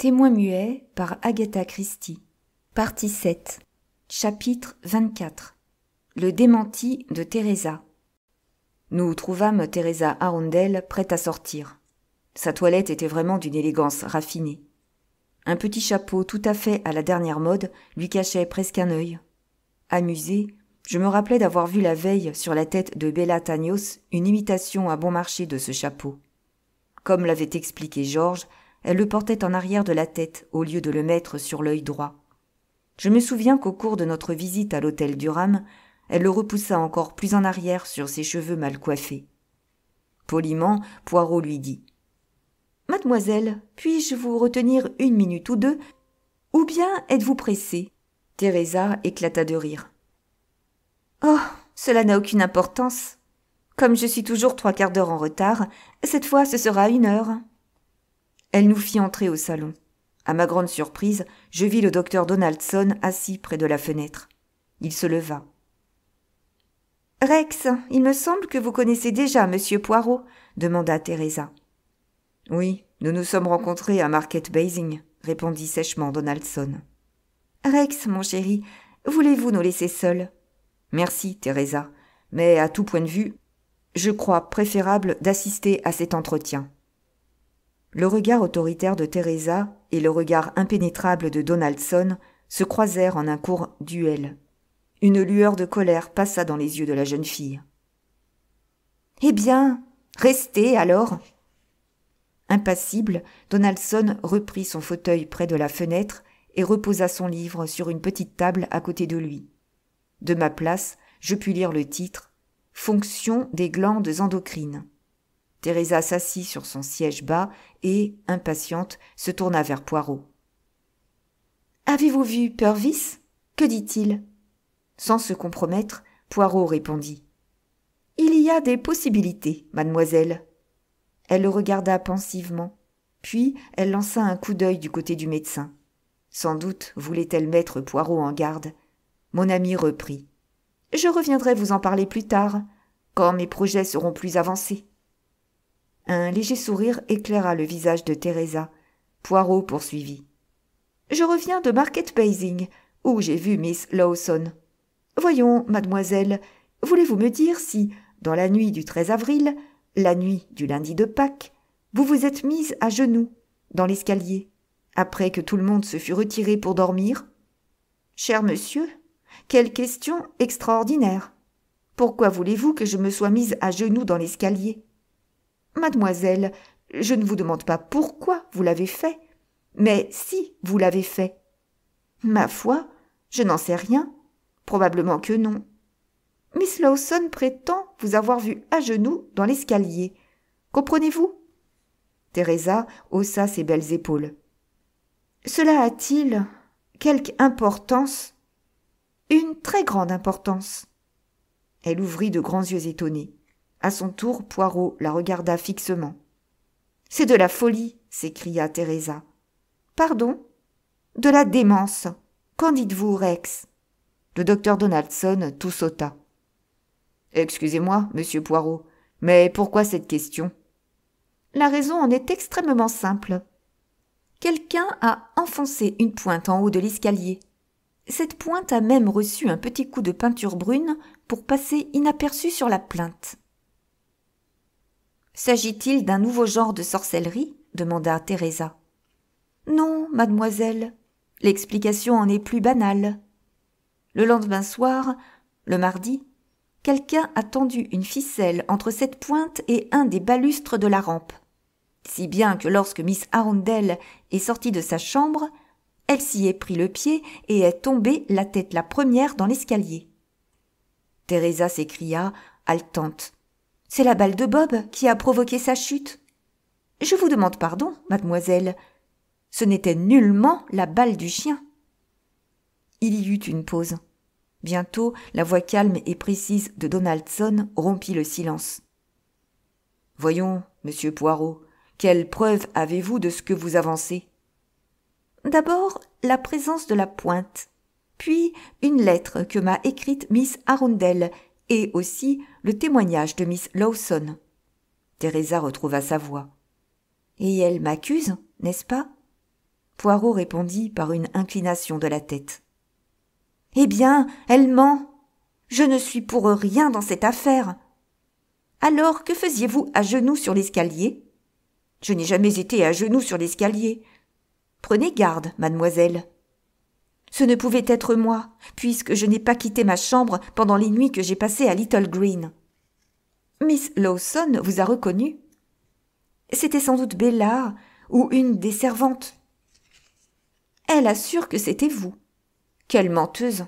Témoin muet par Agatha Christie. Partie 7. Chapitre 24. Le démenti de Teresa. Nous trouvâmes Teresa Arundel prête à sortir. Sa toilette était vraiment d'une élégance raffinée. Un petit chapeau tout à fait à la dernière mode lui cachait presque un œil. Amusée, je me rappelais d'avoir vu la veille sur la tête de Bella Tagnos une imitation à bon marché de ce chapeau. Comme l'avait expliqué Georges, elle le portait en arrière de la tête au lieu de le mettre sur l'œil droit. Je me souviens qu'au cours de notre visite à l'hôtel Durham, elle le repoussa encore plus en arrière sur ses cheveux mal coiffés. Poliment, Poirot lui dit « Mademoiselle, puis-je vous retenir 1 minute ou 2, ou bien êtes-vous pressée ?» Teresa éclata de rire. « Oh, cela n'a aucune importance. Comme je suis toujours 3/4 d'heure en retard, cette fois ce sera 1 heure. » Elle nous fit entrer au salon. À ma grande surprise, je vis le docteur Donaldson assis près de la fenêtre. Il se leva. « Rex, il me semble que vous connaissez déjà Monsieur Poirot » demanda Teresa. « Oui, nous nous sommes rencontrés à Market Basing » répondit sèchement Donaldson. « Rex, mon chéri, voulez-vous nous laisser seuls ?»« Merci, Teresa, mais à tout point de vue, je crois préférable d'assister à cet entretien. » Le regard autoritaire de Teresa et le regard impénétrable de Donaldson se croisèrent en un court duel. Une lueur de colère passa dans les yeux de la jeune fille. « Eh bien, restez alors !» Impassible, Donaldson reprit son fauteuil près de la fenêtre et reposa son livre sur une petite table à côté de lui. De ma place, je pus lire le titre « Fonction des glandes endocrines ». Teresa s'assit sur son siège bas et, impatiente, se tourna vers Poirot. « Avez-vous vu Purvis ? Que dit-il » Sans se compromettre, Poirot répondit. « Il y a des possibilités, mademoiselle. » Elle le regarda pensivement, puis elle lança un coup d'œil du côté du médecin. Sans doute voulait-elle mettre Poirot en garde. Mon ami reprit. « Je reviendrai vous en parler plus tard, quand mes projets seront plus avancés. » Un léger sourire éclaira le visage de Teresa. Poirot poursuivit. « Je reviens de Market Basing, où j'ai vu Miss Lawson. Voyons, mademoiselle, voulez-vous me dire si, dans la nuit du 13 avril, la nuit du lundi de Pâques, vous vous êtes mise à genoux, dans l'escalier, après que tout le monde se fut retiré pour dormir ? Cher monsieur, quelle question extraordinaire. Pourquoi voulez-vous que je me sois mise à genoux dans l'escalier ? Mademoiselle, je ne vous demande pas pourquoi vous l'avez fait, mais si vous l'avez fait. Ma foi, je n'en sais rien. Probablement que non. Miss Lawson prétend vous avoir vu à genoux dans l'escalier. Comprenez-vous ? » Teresa haussa ses belles épaules. « Cela a-t-il quelque importance ? Une très grande importance. » Elle ouvrit de grands yeux étonnés. À son tour, Poirot la regarda fixement. « C'est de la folie !» s'écria Teresa. « Pardon ? De la démence. Qu'en dites-vous, Rex ?» Le docteur Donaldson tout sauta. « Excusez-moi, monsieur Poirot, mais pourquoi cette question ? » La raison en est extrêmement simple. Quelqu'un a enfoncé une pointe en haut de l'escalier. Cette pointe a même reçu un petit coup de peinture brune pour passer inaperçue sur la plinthe. « S'agit-il d'un nouveau genre de sorcellerie ?» demanda Teresa. « Non, mademoiselle. L'explication en est plus banale. Le lendemain soir, le mardi, quelqu'un a tendu une ficelle entre cette pointe et un des balustres de la rampe, si bien que lorsque Miss Arundel est sortie de sa chambre, elle s'y est pris le pied et est tombée la tête la première dans l'escalier. » Teresa s'écria, haletante. « C'est la balle de Bob qui a provoqué sa chute. »« Je vous demande pardon, mademoiselle. Ce n'était nullement la balle du chien. » Il y eut une pause. Bientôt, la voix calme et précise de Donaldson rompit le silence. « Voyons, monsieur Poirot, quelle preuve avez-vous de ce que vous avancez ? » D'abord, la présence de la pointe, puis une lettre que m'a écrite Miss Arundel et aussi le témoignage de Miss Lawson. Teresa retrouva sa voix. « Et elle m'accuse, n'est-ce pas ? Poirot répondit par une inclination de la tête. « Eh bien, elle ment. Je ne suis pour rien dans cette affaire. Alors, que faisiez-vous à genoux sur l'escalier ? » ?»« Je n'ai jamais été à genoux sur l'escalier. »« Prenez garde, mademoiselle. »« Ce ne pouvait être moi, puisque je n'ai pas quitté ma chambre pendant les nuits que j'ai passées à Little Green. »« Miss Lawson vous a reconnu. »« C'était sans doute Bella ou une des servantes. »« Elle assure que c'était vous. »« Quelle menteuse !»«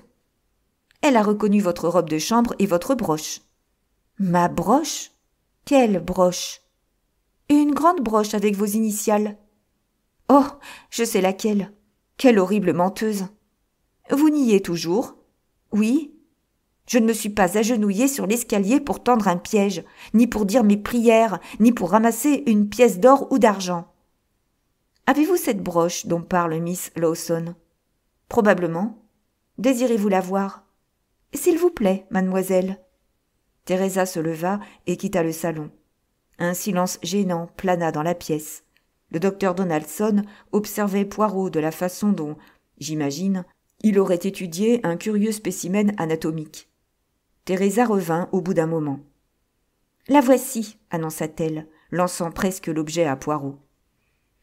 Elle a reconnu votre robe de chambre et votre broche. »« Ma broche ? Quelle broche ? » ?»« Une grande broche avec vos initiales. »« Oh, je sais laquelle. Quelle horrible menteuse !»« Vous niez toujours ? » ?»« Oui. Je ne me suis pas agenouillée sur l'escalier pour tendre un piège, ni pour dire mes prières, ni pour ramasser une pièce d'or ou d'argent. »« Avez-vous cette broche dont parle Miss Lawson ? » ?»« Probablement. Désirez-vous la voir ? » ?»« S'il vous plaît, mademoiselle. » Teresa se leva et quitta le salon. Un silence gênant plana dans la pièce. Le docteur Donaldson observait Poirot de la façon dont, j'imagine, il aurait étudié un curieux spécimen anatomique. Teresa revint au bout d'un moment. « La voici, » annonça-t-elle, lançant presque l'objet à Poirot.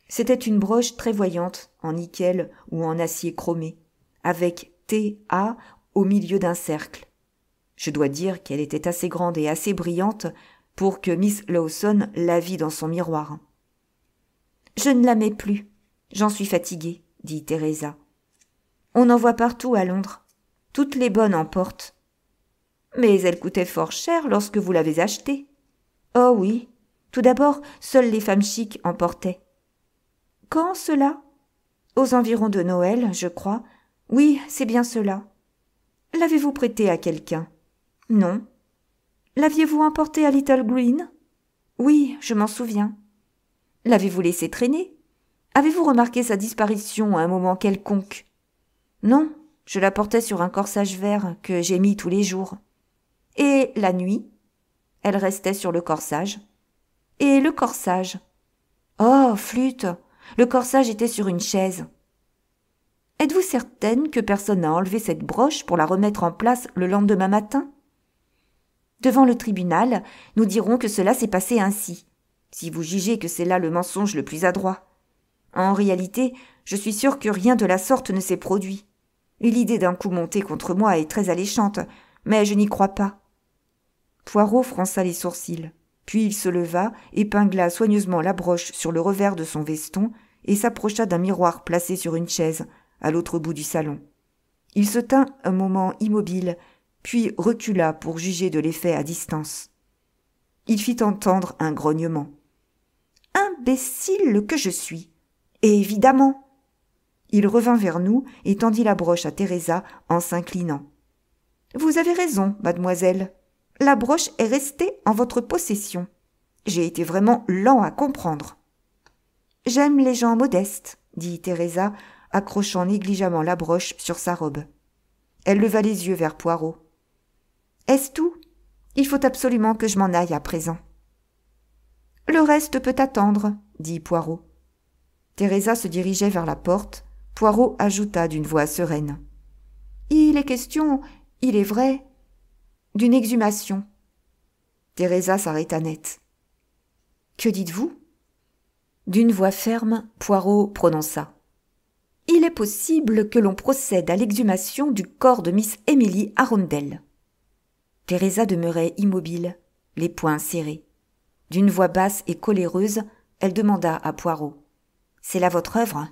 C'était une broche très voyante, en nickel ou en acier chromé, avec T.A. au milieu d'un cercle. Je dois dire qu'elle était assez grande et assez brillante pour que Miss Lawson la vît dans son miroir. « Je ne la mets plus. J'en suis fatiguée, » dit Teresa. « On en voit partout à Londres. Toutes les bonnes en portent. »« Mais elle coûtait fort cher lorsque vous l'avez achetée. »« Oh oui. Tout d'abord, seules les femmes chics en portaient. »« Quand cela ? » ?»« Aux environs de Noël, je crois. Oui, c'est bien cela. »« L'avez-vous prêtée à quelqu'un ? » ?»« Non. »« L'aviez-vous emportée à Little Green ? » ?»« Oui, je m'en souviens. »« L'avez-vous laissée traîner ? Avez-vous remarqué sa disparition à un moment quelconque ? » ?»« Non, je la portais sur un corsage vert que j'ai mis tous les jours. »« Et la nuit ? » ?»« Elle restait sur le corsage. »« Et le corsage ? » ?»« Oh, flûte ! Le corsage était sur une chaise. »« Êtes-vous certaine que personne n'a enlevé cette broche pour la remettre en place le lendemain matin ? » ?»« Devant le tribunal, nous dirons que cela s'est passé ainsi, si vous jugez que c'est là le mensonge le plus adroit. En réalité, je suis sûre que rien de la sorte ne s'est produit. Et l'idée d'un coup monté contre moi est très alléchante, mais je n'y crois pas. » Poirot fronça les sourcils, puis il se leva, épingla soigneusement la broche sur le revers de son veston et s'approcha d'un miroir placé sur une chaise, à l'autre bout du salon. Il se tint un moment immobile, puis recula pour juger de l'effet à distance. Il fit entendre un grognement. « Imbécile que je suis ! Évidemment !» Il revint vers nous et tendit la broche à Teresa en s'inclinant. « Vous avez raison, mademoiselle. La broche est restée en votre possession. J'ai été vraiment lent à comprendre. »« J'aime les gens modestes, » dit Teresa, accrochant négligemment la broche sur sa robe. Elle leva les yeux vers Poirot. « Est-ce tout ? Il faut absolument que je m'en aille à présent. »« Le reste peut attendre, » dit Poirot. Teresa se dirigeait vers la porte. Poirot ajouta d'une voix sereine. « Il est question, il est vrai, d'une exhumation. » Teresa s'arrêta net. « Que dites-vous ? » D'une voix ferme, Poirot prononça. « Il est possible que l'on procède à l'exhumation du corps de Miss Emily Arundel. » Teresa demeurait immobile, les poings serrés. D'une voix basse et coléreuse, elle demanda à Poirot. « C'est là votre œuvre ?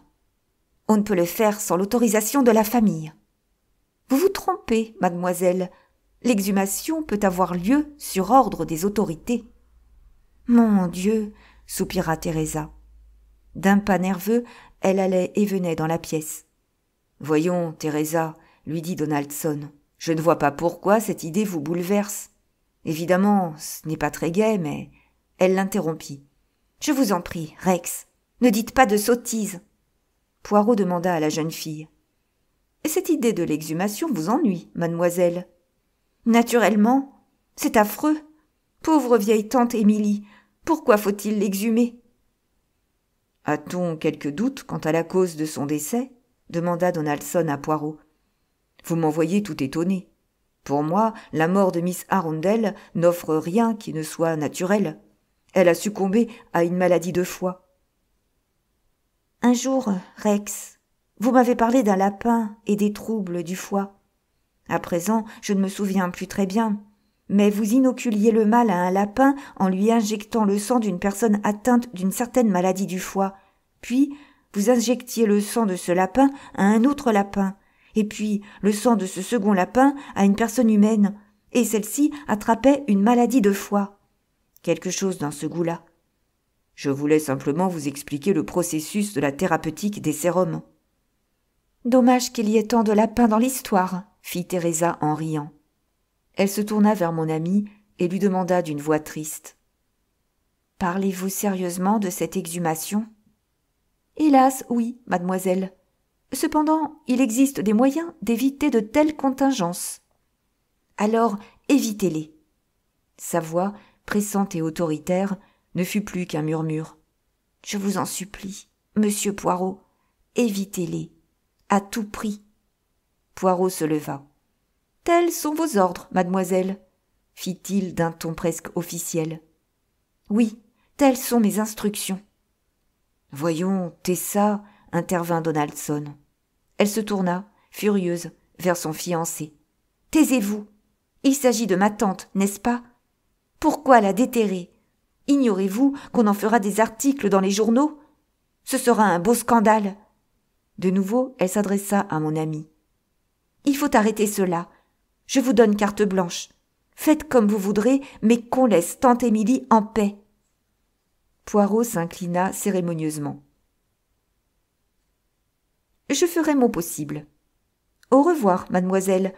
On ne peut le faire sans l'autorisation de la famille. »« Vous vous trompez, mademoiselle. L'exhumation peut avoir lieu sur ordre des autorités. »« Mon Dieu !» soupira Teresa. D'un pas nerveux, elle allait et venait dans la pièce. « Voyons, Teresa, » lui dit Donaldson, « je ne vois pas pourquoi cette idée vous bouleverse. Évidemment, ce n'est pas très gai, mais... » Elle l'interrompit. « Je vous en prie, Rex, ne dites pas de sottises. » Poirot demanda à la jeune fille. « Cette idée de l'exhumation vous ennuie, mademoiselle. »« Naturellement. C'est affreux. Pauvre vieille tante Émilie, pourquoi faut-il l'exhumer ? » A-t-on quelque doute quant à la cause de son décès ? Demanda Donaldson à Poirot. Vous m'en voyez tout étonné. Pour moi, la mort de Miss Arundel n'offre rien qui ne soit naturel. Elle a succombé à une maladie de foie. Un jour, Rex, vous m'avez parlé d'un lapin et des troubles du foie. À présent, je ne me souviens plus très bien, mais vous inoculiez le mal à un lapin en lui injectant le sang d'une personne atteinte d'une certaine maladie du foie. Puis, vous injectiez le sang de ce lapin à un autre lapin, et puis le sang de ce second lapin à une personne humaine, et celle-ci attrapait une maladie de foie. Quelque chose dans ce goût-là. Je voulais simplement vous expliquer le processus de la thérapeutique des sérums. Dommage qu'il y ait tant de lapins dans l'histoire, fit Teresa en riant. Elle se tourna vers mon amie et lui demanda d'une voix triste. Parlez-vous sérieusement de cette exhumation ? Hélas, oui, mademoiselle. Cependant, il existe des moyens d'éviter de telles contingences. Alors, évitez-les. Sa voix, pressante et autoritaire, ne fut plus qu'un murmure. Je vous en supplie, monsieur Poirot, évitez-les, à tout prix. Poirot se leva. Tels sont vos ordres, mademoiselle, fit-il d'un ton presque officiel. Oui, telles sont mes instructions. Voyons, Tessa, intervint Donaldson. Elle se tourna, furieuse, vers son fiancé. Taisez-vous. Il s'agit de ma tante, n'est-ce pas ? Pourquoi la déterrer ? Ignorez-vous qu'on en fera des articles dans les journaux ? Ce sera un beau scandale. De nouveau, elle s'adressa à mon amie. Il faut arrêter cela. Je vous donne carte blanche. Faites comme vous voudrez, mais qu'on laisse tante Émilie en paix. Poirot s'inclina cérémonieusement. Je ferai mon possible. Au revoir, mademoiselle.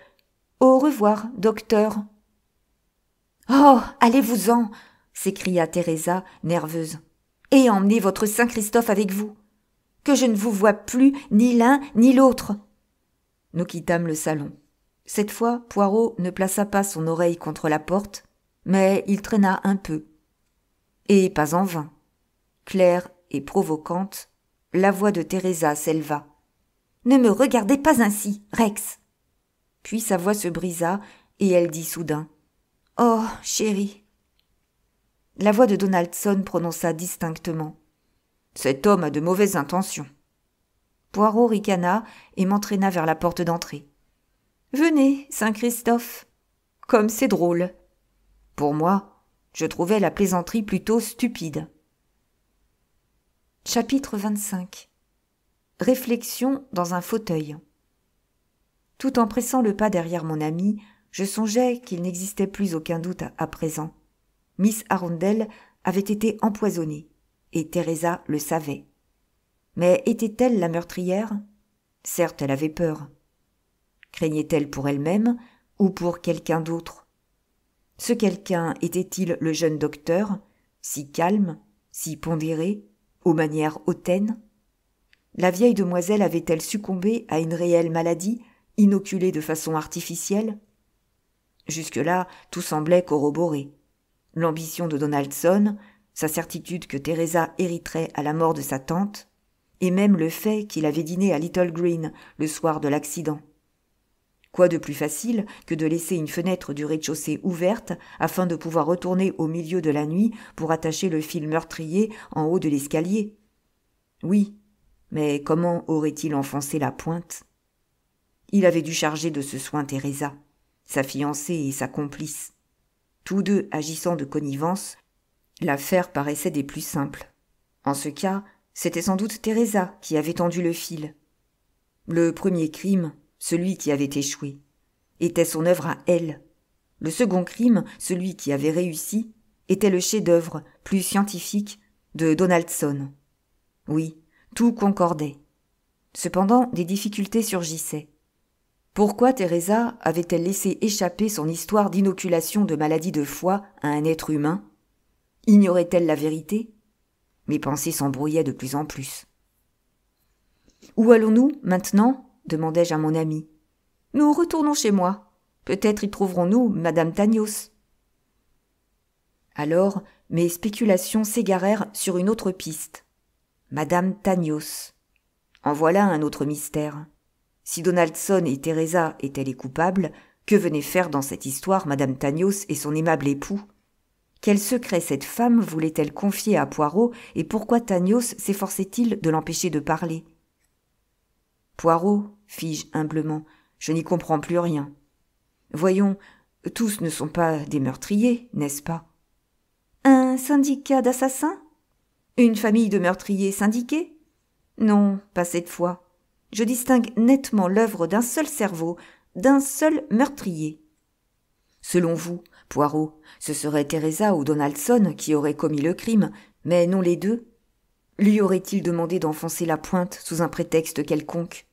Au revoir, docteur. Oh, allez-vous-en, s'écria Teresa, nerveuse. Et emmenez votre Saint Christophe avec vous. Que je ne vous vois plus ni l'un ni l'autre. Nous quittâmes le salon. Cette fois, Poirot ne plaça pas son oreille contre la porte, mais il traîna un peu. Et pas en vain. Claire et provocante, la voix de Teresa s'éleva. « Ne me regardez pas ainsi, Rex !» Puis sa voix se brisa et elle dit soudain « Oh, chérie !» La voix de Donaldson prononça distinctement « Cet homme a de mauvaises intentions. » Poirot ricana et m'entraîna vers la porte d'entrée. « Venez, Saint-Christophe. Comme c'est drôle. » Pour moi, je trouvais la plaisanterie plutôt stupide. Chapitre 25. Réflexion dans un fauteuil. Tout en pressant le pas derrière mon ami, je songeais qu'il n'existait plus aucun doute à présent. Miss Arundel avait été empoisonnée, et Teresa le savait. Mais était-elle la meurtrière ? Certes, elle avait peur. Craignait-elle pour elle-même ou pour quelqu'un d'autre ? Ce quelqu'un était-il le jeune docteur, si calme, si pondéré, aux manières hautaines ? La vieille demoiselle avait-elle succombé à une réelle maladie, inoculée de façon artificielle ? Jusque-là, tout semblait corroboré. L'ambition de Donaldson, sa certitude que Teresa hériterait à la mort de sa tante, et même le fait qu'il avait dîné à Little Green le soir de l'accident. Quoi de plus facile que de laisser une fenêtre du rez-de-chaussée ouverte afin de pouvoir retourner au milieu de la nuit pour attacher le fil meurtrier en haut de l'escalier ? Oui, mais comment aurait-il enfoncé la pointe ? Il avait dû charger de ce soin Teresa, sa fiancée et sa complice. Tous deux agissant de connivence, l'affaire paraissait des plus simples. En ce cas, c'était sans doute Teresa qui avait tendu le fil. Le premier crime, celui qui avait échoué, était son œuvre à elle. Le second crime, celui qui avait réussi, était le chef-d'œuvre, plus scientifique, de Donaldson. Oui, tout concordait. Cependant, des difficultés surgissaient. Pourquoi Teresa avait-elle laissé échapper son histoire d'inoculation de maladie de foie à un être humain ? Ignorait-elle la vérité ? Mes pensées s'embrouillaient de plus en plus. « Où allons-nous, maintenant ?» demandai-je à mon ami. « Nous retournons chez moi. Peut-être y trouverons-nous Madame Tanios. » Alors, mes spéculations s'égarèrent sur une autre piste. Madame Tanios. En voilà un autre mystère. Si Donaldson et Teresa étaient les coupables, que venait faire dans cette histoire Madame Tanios et son aimable époux? Quel secret cette femme voulait-elle confier à Poirot et pourquoi Tanios s'efforçait-il de l'empêcher de parler? Poirot, fis-je humblement, je n'y comprends plus rien. Voyons, tous ne sont pas des meurtriers, n'est-ce pas? Un syndicat d'assassins? Une famille de meurtriers syndiqués? Non, pas cette fois. Je distingue nettement l'œuvre d'un seul cerveau, d'un seul meurtrier. Selon vous, Poirot, ce serait Teresa ou Donaldson qui auraient commis le crime, mais non les deux? Lui aurait-il demandé d'enfoncer la pointe sous un prétexte quelconque?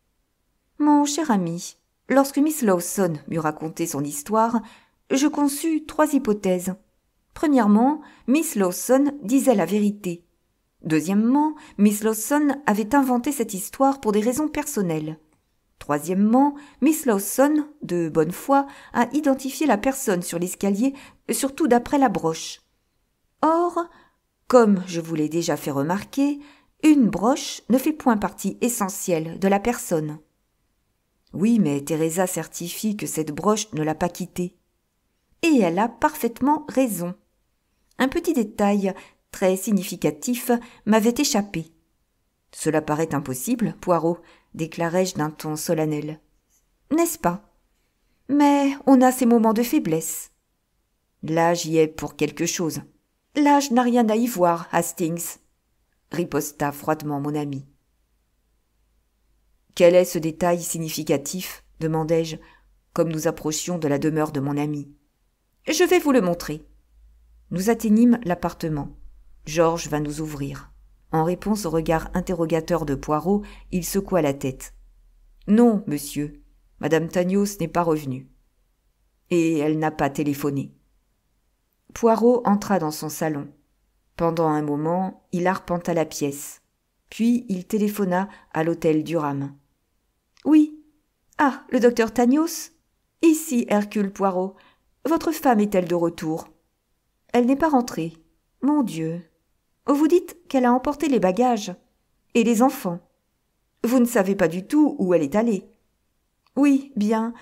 Mon cher ami, lorsque Miss Lawson m'eut raconté son histoire, je conçus 3 hypothèses. Premièrement, Miss Lawson disait la vérité. Deuxièmement, Miss Lawson avait inventé cette histoire pour des raisons personnelles. Troisièmement, Miss Lawson, de bonne foi, a identifié la personne sur l'escalier, surtout d'après la broche. Or, comme je vous l'ai déjà fait remarquer, une broche ne fait point partie essentielle de la personne. Oui, mais Teresa certifie que cette broche ne l'a pas quittée. Et elle a parfaitement raison. Un petit détail très significatif m'avait échappé. « Cela paraît impossible, Poirot, » déclarai-je d'un ton solennel. « N'est-ce pas? Mais on a ces moments de faiblesse. »« L'âge y est pour quelque chose. »« L'âge n'a rien à y voir, Hastings, » riposta froidement mon ami. « Quel est ce détail significatif ?» demandai-je, comme nous approchions de la demeure de mon ami. « Je vais vous le montrer. » Nous atteignîmes l'appartement. Georges vint nous ouvrir. En réponse au regard interrogateur de Poirot, il secoua la tête. « Non, monsieur, Madame Tanios n'est pas revenue. Et elle n'a pas téléphoné. » Poirot entra dans son salon. Pendant un moment, il arpenta la pièce. Puis il téléphona à l'hôtel Durham. « Oui. Ah, le docteur Tanios? Ici, Hercule Poirot. Votre femme est-elle de retour? » « Elle n'est pas rentrée. Mon Dieu. Vous dites qu'elle a emporté les bagages. Et les enfants. Vous ne savez pas du tout où elle est allée. » « Oui, bien,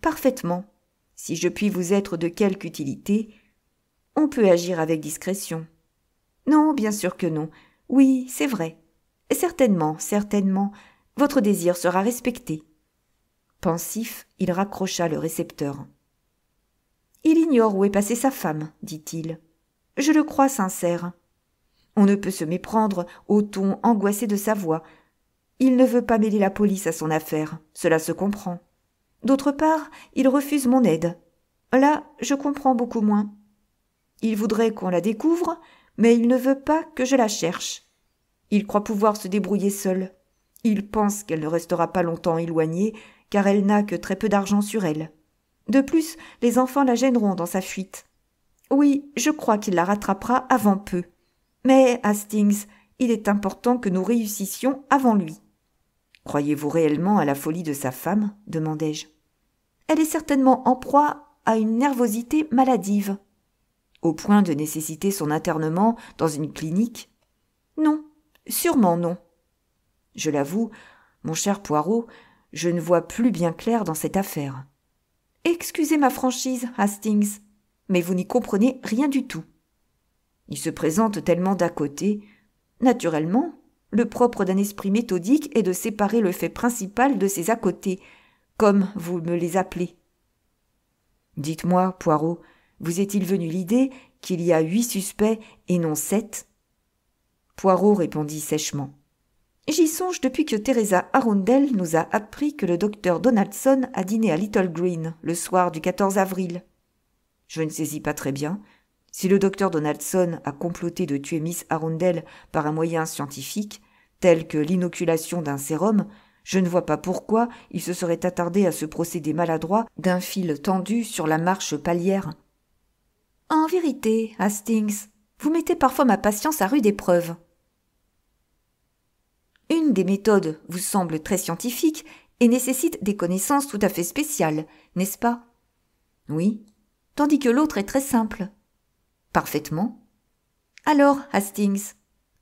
parfaitement. Si je puis vous être de quelque utilité, on peut agir avec discrétion. »« Non, bien sûr que non. Oui, c'est vrai. Certainement, certainement. Votre désir sera respecté. » Pensif, il raccrocha le récepteur. « Il ignore où est passée sa femme, dit-il. Je le crois sincère. On ne peut se méprendre au ton angoissé de sa voix. Il ne veut pas mêler la police à son affaire, cela se comprend. D'autre part, il refuse mon aide. Là, je comprends beaucoup moins. Il voudrait qu'on la découvre, mais il ne veut pas que je la cherche. Il croit pouvoir se débrouiller seul. Il pense qu'elle ne restera pas longtemps éloignée, car elle n'a que très peu d'argent sur elle. De plus, les enfants la gêneront dans sa fuite. Oui, je crois qu'il la rattrapera avant peu. Mais, Hastings, il est important que nous réussissions avant lui. »« Croyez-vous réellement à la folie de sa femme ?» demandai-je. « Elle est certainement en proie à une nervosité maladive. »« Au point de nécessiter son internement dans une clinique ? » ?»« Non, sûrement non. » Je l'avoue, mon cher Poirot, je ne vois plus bien clair dans cette affaire. Excusez ma franchise, Hastings, mais vous n'y comprenez rien du tout. Il se présente tellement d'à côté. Naturellement, le propre d'un esprit méthodique est de séparer le fait principal de ses à côté, comme vous me les appelez. Dites-moi, Poirot, vous est-il venu l'idée qu'il y a 8 suspects et non 7 ? Poirot répondit sèchement. J'y songe depuis que Teresa Arundel nous a appris que le docteur Donaldson a dîné à Little Green le soir du 14 avril. Je ne saisis pas très bien. Si le docteur Donaldson a comploté de tuer Miss Arundel par un moyen scientifique, tel que l'inoculation d'un sérum, je ne vois pas pourquoi il se serait attardé à ce procédé maladroit d'un fil tendu sur la marche palière. En vérité, Hastings, vous mettez parfois ma patience à rude épreuve. Une des méthodes vous semble très scientifique et nécessite des connaissances tout à fait spéciales, n'est-ce pas ? Oui, tandis que l'autre est très simple. Parfaitement. Alors, Hastings,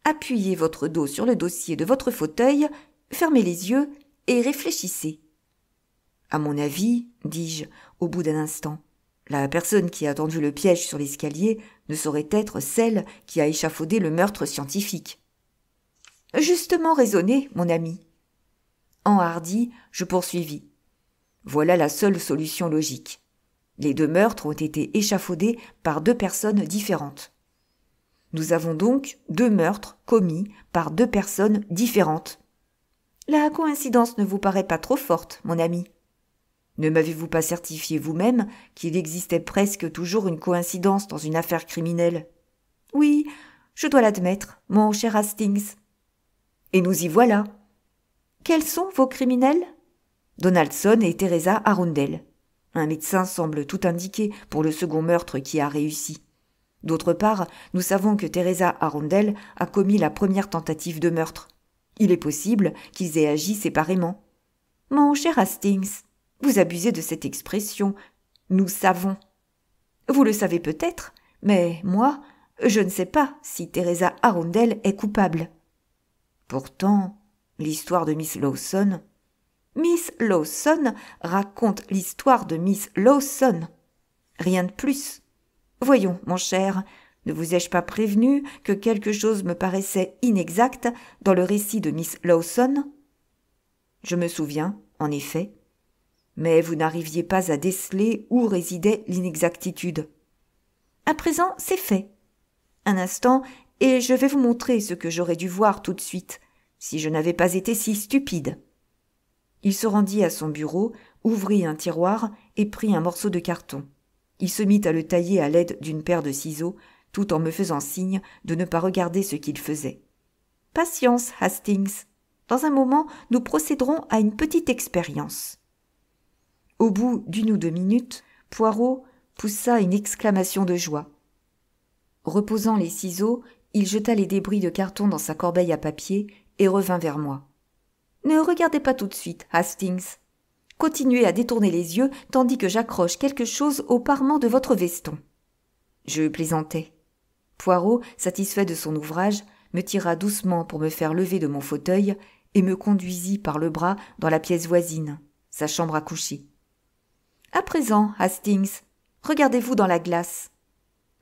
Appuyez votre dos sur le dossier de votre fauteuil, fermez les yeux et réfléchissez. À mon avis, dis-je au bout d'un instant, la personne qui a tendu le piège sur l'escalier ne saurait être celle qui a échafaudé le meurtre scientifique. Justement raisonné, mon ami. Enhardi, je poursuivis. Voilà la seule solution logique. Les 2 meurtres ont été échafaudés par 2 personnes différentes. Nous avons donc 2 meurtres commis par 2 personnes différentes. La coïncidence ne vous paraît pas trop forte, mon ami? Ne m'avez-vous pas certifié vous-même qu'il existait presque toujours une coïncidence dans une affaire criminelle? Oui, je dois l'admettre, mon cher Hastings. Et nous y voilà. Quels sont vos criminels? Donaldson et Teresa Arundel. Un médecin semble tout indiquer pour le second meurtre qui a réussi. D'autre part, nous savons que Teresa Arundel a commis la première tentative de meurtre. Il est possible qu'ils aient agi séparément. Mon cher Hastings, vous abusez de cette expression. Nous savons. Vous le savez peut-être, mais moi, je ne sais pas si Teresa Arundel est coupable. Pourtant, l'histoire de Miss Lawson... Miss Lawson raconte l'histoire de Miss Lawson. Rien de plus. Voyons, mon cher, ne vous ai-je pas prévenu que quelque chose me paraissait inexact dans le récit de Miss Lawson? Je me souviens, en effet, mais vous n'arriviez pas à déceler où résidait l'inexactitude. À présent, c'est fait. Un instant, et je vais vous montrer ce que j'aurais dû voir tout de suite, si je n'avais pas été si stupide. Il se rendit à son bureau, ouvrit un tiroir et prit un morceau de carton. Il se mit à le tailler à l'aide d'une paire de ciseaux, tout en me faisant signe de ne pas regarder ce qu'il faisait. « Patience, Hastings. Dans un moment, nous procéderons à une petite expérience. » Au bout d'1 ou 2 minutes, Poirot poussa une exclamation de joie. Reposant les ciseaux, il jeta les débris de carton dans sa corbeille à papier et revint vers moi. « Ne regardez pas tout de suite, Hastings. Continuez à détourner les yeux tandis que j'accroche quelque chose au parement de votre veston. » Je plaisantais. Poirot, satisfait de son ouvrage, me tira doucement pour me faire lever de mon fauteuil et me conduisit par le bras dans la pièce voisine, sa chambre à coucher. « À présent, Hastings, regardez-vous dans la glace.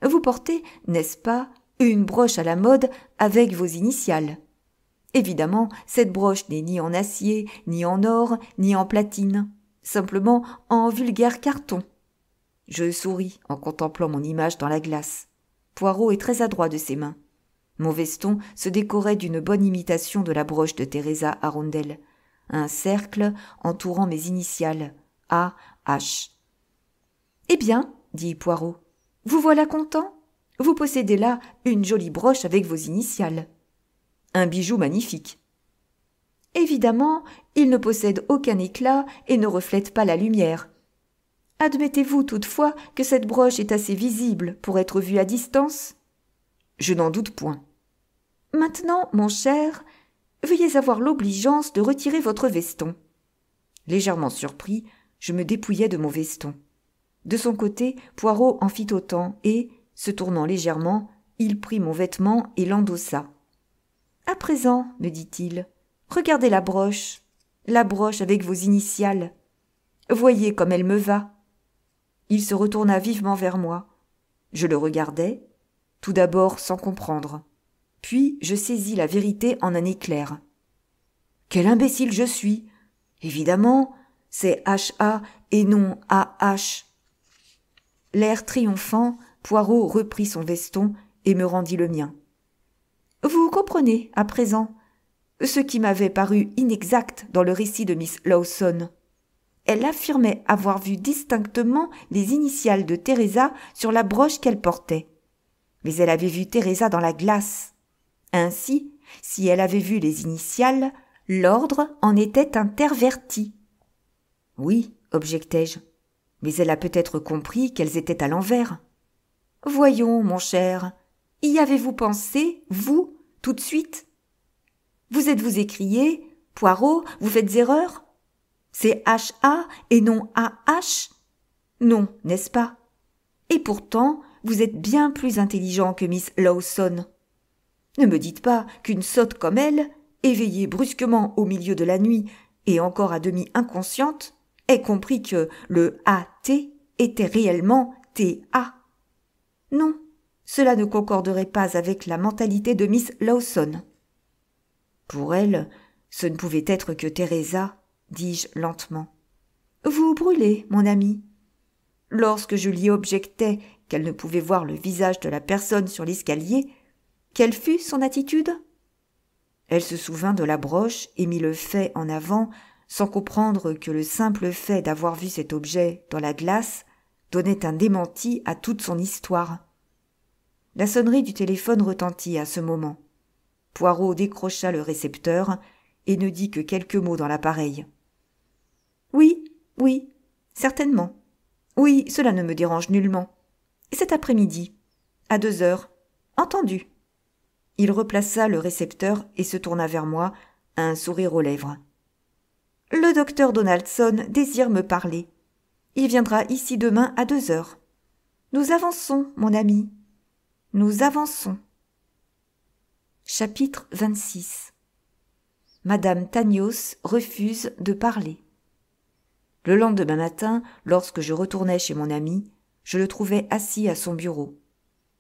Vous portez, n'est-ce pas, une broche à la mode avec vos initiales. Évidemment, cette broche n'est ni en acier, ni en or, ni en platine, simplement en vulgaire carton. » Je souris en contemplant mon image dans la glace. Poirot est très adroit de ses mains. Mon veston se décorait d'une bonne imitation de la broche de Teresa Arundel, un cercle entourant mes initiales, A.H. « Eh bien, dit Poirot, vous voilà content? Vous possédez là une jolie broche avec vos initiales. Un bijou magnifique. Évidemment, il ne possède aucun éclat et ne reflète pas la lumière. Admettez-vous toutefois que cette broche est assez visible pour être vue à distance? Je n'en doute point. Maintenant, mon cher, veuillez avoir l'obligeance de retirer votre veston. Légèrement surpris, je me dépouillai de mon veston. De son côté, Poirot en fit autant et, se tournant légèrement, il prit mon vêtement et l'endossa. « À présent, me dit-il, regardez la broche avec vos initiales. Voyez comme elle me va. » Il se retourna vivement vers moi. Je le regardai, tout d'abord sans comprendre. Puis je saisis la vérité en un éclair. Quel imbécile je suis! Évidemment, c'est H.A. et non A.H. L'air triomphant, Poirot reprit son veston et me rendit le mien. Vous comprenez, à présent, ce qui m'avait paru inexact dans le récit de Miss Lawson. Elle affirmait avoir vu distinctement les initiales de Teresa sur la broche qu'elle portait. Mais elle avait vu Teresa dans la glace. Ainsi, si elle avait vu les initiales, l'ordre en était interverti. « Oui, objectai-je, mais elle a peut-être compris qu'elles étaient à l'envers. »« Voyons, mon cher, y avez-vous pensé, vous, tout de suite? Vous êtes-vous écrié, Poirot, vous faites erreur? C'est H.A. et non A.H. Non, n'est-ce pas? Et pourtant, vous êtes bien plus intelligent que Miss Lawson. Ne me dites pas qu'une sotte comme elle, éveillée brusquement au milieu de la nuit et encore à demi inconsciente, ait compris que le AT était réellement TA. Non, cela ne concorderait pas avec la mentalité de Miss Lawson. Pour elle, ce ne pouvait être que Teresa, dis-je lentement. Vous brûlez, mon ami. Lorsque je lui objectais qu'elle ne pouvait voir le visage de la personne sur l'escalier, quelle fut son attitude? Elle se souvint de la broche et mit le fait en avant, sans comprendre que le simple fait d'avoir vu cet objet dans la glace donnait un démenti à toute son histoire. La sonnerie du téléphone retentit à ce moment. Poirot décrocha le récepteur et ne dit que quelques mots dans l'appareil. « Oui, certainement. Oui, cela ne me dérange nullement. Cet après-midi, à 2h. Entendu. » Il replaça le récepteur et se tourna vers moi, un sourire aux lèvres. « Le docteur Donaldson désire me parler. Il viendra ici demain à 2h. Nous avançons, mon ami. Nous avançons. » Chapitre 26. Madame Tanios refuse de parler. Le lendemain matin, lorsque je retournai chez mon ami, je le trouvai assis à son bureau.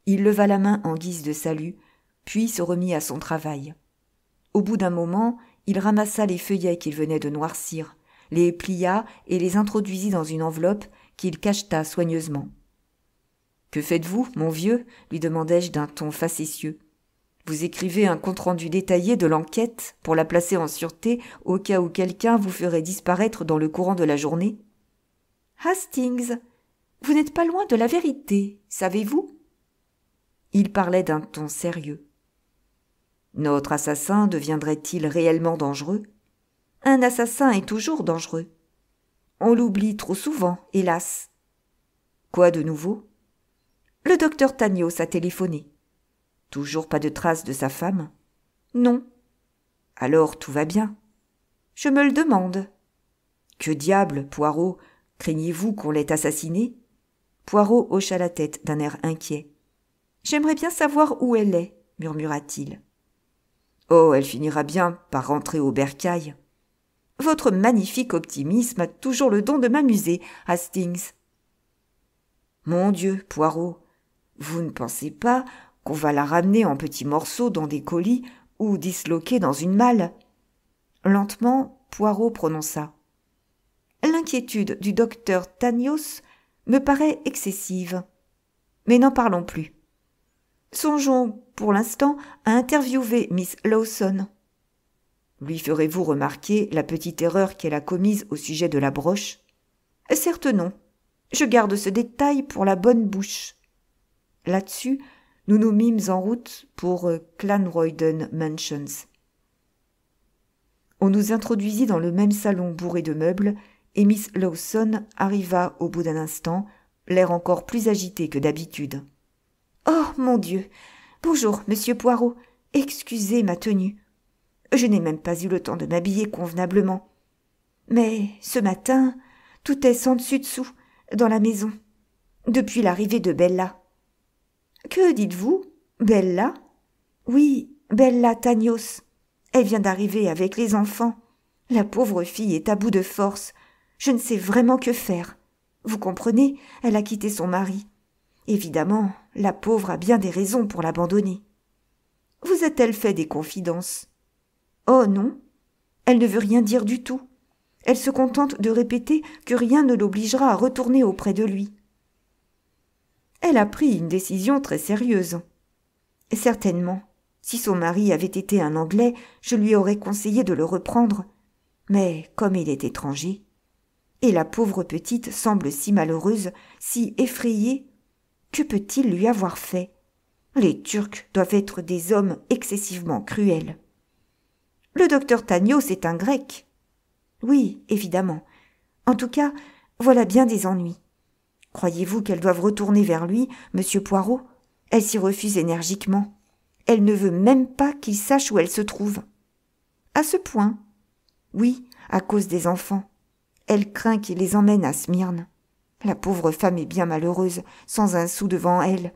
Il leva la main en guise de salut, puis se remit à son travail. Au bout d'un moment, il ramassa les feuillets qu'il venait de noircir, les plia et les introduisit dans une enveloppe qu'il cacheta soigneusement. « Que faites-vous, mon vieux ?» lui demandai-je d'un ton facétieux. « Vous écrivez un compte-rendu détaillé de l'enquête pour la placer en sûreté au cas où quelqu'un vous ferait disparaître dans le courant de la journée ?»« Hastings, vous n'êtes pas loin de la vérité, savez-vous ?» Il parlait d'un ton sérieux. « Notre assassin deviendrait-il réellement dangereux ? Un assassin est toujours dangereux. On l'oublie trop souvent, hélas. » « Quoi de nouveau ? » « Le docteur Tanios a téléphoné. » « Toujours pas de traces de sa femme ? » ?»« Non. »« Alors tout va bien. » »« Je me le demande. »« Que diable, Poirot, craignez-vous qu'on l'ait assassinée ? » Poirot hocha la tête d'un air inquiet. « J'aimerais bien savoir où elle est, » murmura-t-il. « Oh, elle finira bien par rentrer au bercail. »« Votre magnifique optimisme a toujours le don de m'amuser, Hastings. »« Mon Dieu, Poirot, vous ne pensez pas qu'on va la ramener en petits morceaux dans des colis ou disloquer dans une malle ?» Lentement, Poirot prononça. « L'inquiétude du docteur Tanios me paraît excessive. Mais n'en parlons plus. Songeons, pour l'instant, à interviewer Miss Lawson. Lui ferez-vous remarquer la petite erreur qu'elle a commise au sujet de la broche ? Certes non. Je garde ce détail pour la bonne bouche. » Là-dessus, nous nous mîmes en route pour Clanroyden Mansions. On nous introduisit dans le même salon bourré de meubles, et Miss Lawson arriva au bout d'un instant, l'air encore plus agité que d'habitude. « Oh, mon Dieu ! Bonjour, monsieur Poirot. Excusez ma tenue. Je n'ai même pas eu le temps de m'habiller convenablement. Mais ce matin, tout est sans dessus-dessous dans la maison, depuis l'arrivée de Bella. »« Que dites-vous, Bella ? » ?»« Oui, Bella Tanios. Elle vient d'arriver avec les enfants. La pauvre fille est à bout de force. Je ne sais vraiment que faire. Vous comprenez, elle a quitté son mari. Évidemment, la pauvre a bien des raisons pour l'abandonner. Vous a-t-elle fait des confidences ? Oh non, elle ne veut rien dire du tout. Elle se contente de répéter que rien ne l'obligera à retourner auprès de lui. Elle a pris une décision très sérieuse. Certainement, si son mari avait été un Anglais, je lui aurais conseillé de le reprendre. Mais comme il est étranger, et la pauvre petite semble si malheureuse, si effrayée, que peut-il lui avoir fait ? Les Turcs doivent être des hommes excessivement cruels. Le docteur Tanios est un Grec. Oui, évidemment. En tout cas, voilà bien des ennuis. Croyez-vous qu'elles doivent retourner vers lui, monsieur Poirot ? Elle s'y refuse énergiquement. Elle ne veut même pas qu'il sache où elle se trouve. À ce point ? Oui, à cause des enfants. Elle craint qu'il les emmène à Smyrne. La pauvre femme est bien malheureuse, sans un sou devant elle.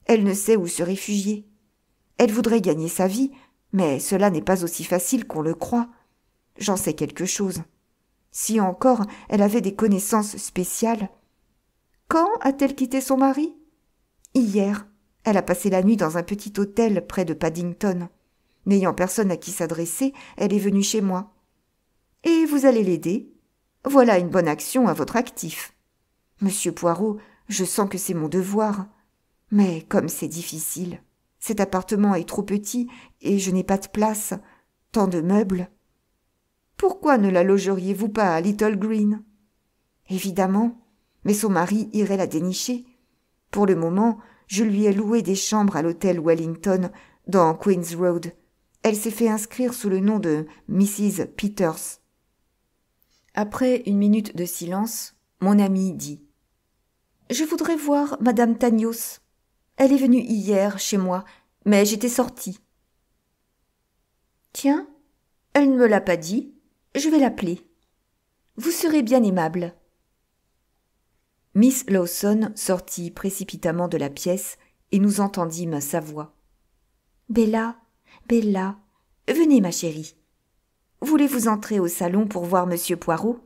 Elle ne sait où se réfugier. Elle voudrait gagner sa vie, mais cela n'est pas aussi facile qu'on le croit. J'en sais quelque chose. Si encore elle avait des connaissances spéciales. Quand a-t-elle quitté son mari? Hier. Elle a passé la nuit dans un petit hôtel près de Paddington. N'ayant personne à qui s'adresser, elle est venue chez moi. Et vous allez l'aider? Voilà une bonne action à votre actif. Monsieur Poirot, je sens que c'est mon devoir. Mais comme c'est difficile. Cet appartement est trop petit et je n'ai pas de place. Tant de meubles. Pourquoi ne la logeriez-vous pas à Little Green? Évidemment, mais son mari irait la dénicher. Pour le moment, je lui ai loué des chambres à l'hôtel Wellington, dans Queen's Road. Elle s'est fait inscrire sous le nom de Mrs. Peters. Après une minute de silence, mon ami dit « Je voudrais voir Madame Tanios. Elle est venue hier chez moi, mais j'étais sortie. »« Tiens, elle ne me l'a pas dit. Je vais l'appeler. Vous serez bien aimable. » Miss Lawson sortit précipitamment de la pièce et nous entendîmes sa voix. « Bella, Bella, venez ma chérie. Voulez-vous entrer au salon pour voir Monsieur Poirot ?»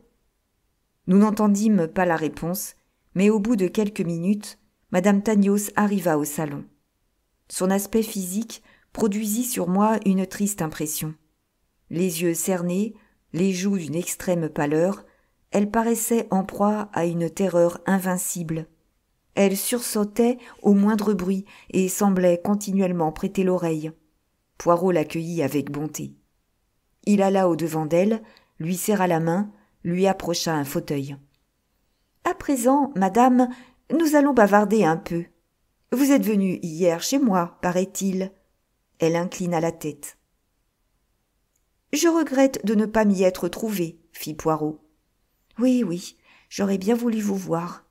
Nous n'entendîmes pas la réponse, mais au bout de quelques minutes, Madame Tanios arriva au salon. Son aspect physique produisit sur moi une triste impression. Les yeux cernés, les joues d'une extrême pâleur, elle paraissait en proie à une terreur invincible. Elle sursautait au moindre bruit et semblait continuellement prêter l'oreille. Poirot l'accueillit avec bonté. Il alla au-devant d'elle, lui serra la main, lui approcha un fauteuil. « À présent, madame, nous allons bavarder un peu. Vous êtes venue hier chez moi, paraît-il. » Elle inclina la tête. « Je regrette de ne pas m'y être trouvée, » fit Poirot. « Oui, oui, j'aurais bien voulu vous voir.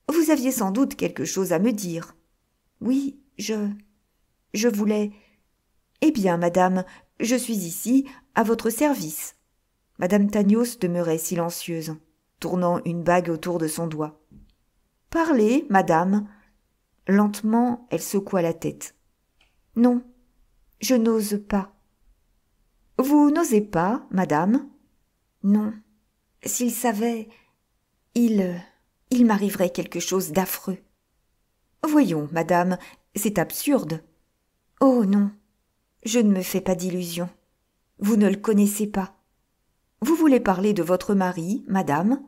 Vous aviez sans doute quelque chose à me dire. »« Oui, je voulais... »« Eh bien, madame, je suis ici, à votre service. » Madame Tanios demeurait silencieuse, tournant une bague autour de son doigt. « Parlez, madame. » Lentement, elle secoua la tête. « Non, je n'ose pas. »« Vous n'osez pas, madame ?»« Non. S'il savait, il m'arriverait quelque chose d'affreux. »« Voyons, madame, c'est absurde. »« Oh non, je ne me fais pas d'illusions. Vous ne le connaissez pas. Vous voulez parler de votre mari, madame ? » ?»«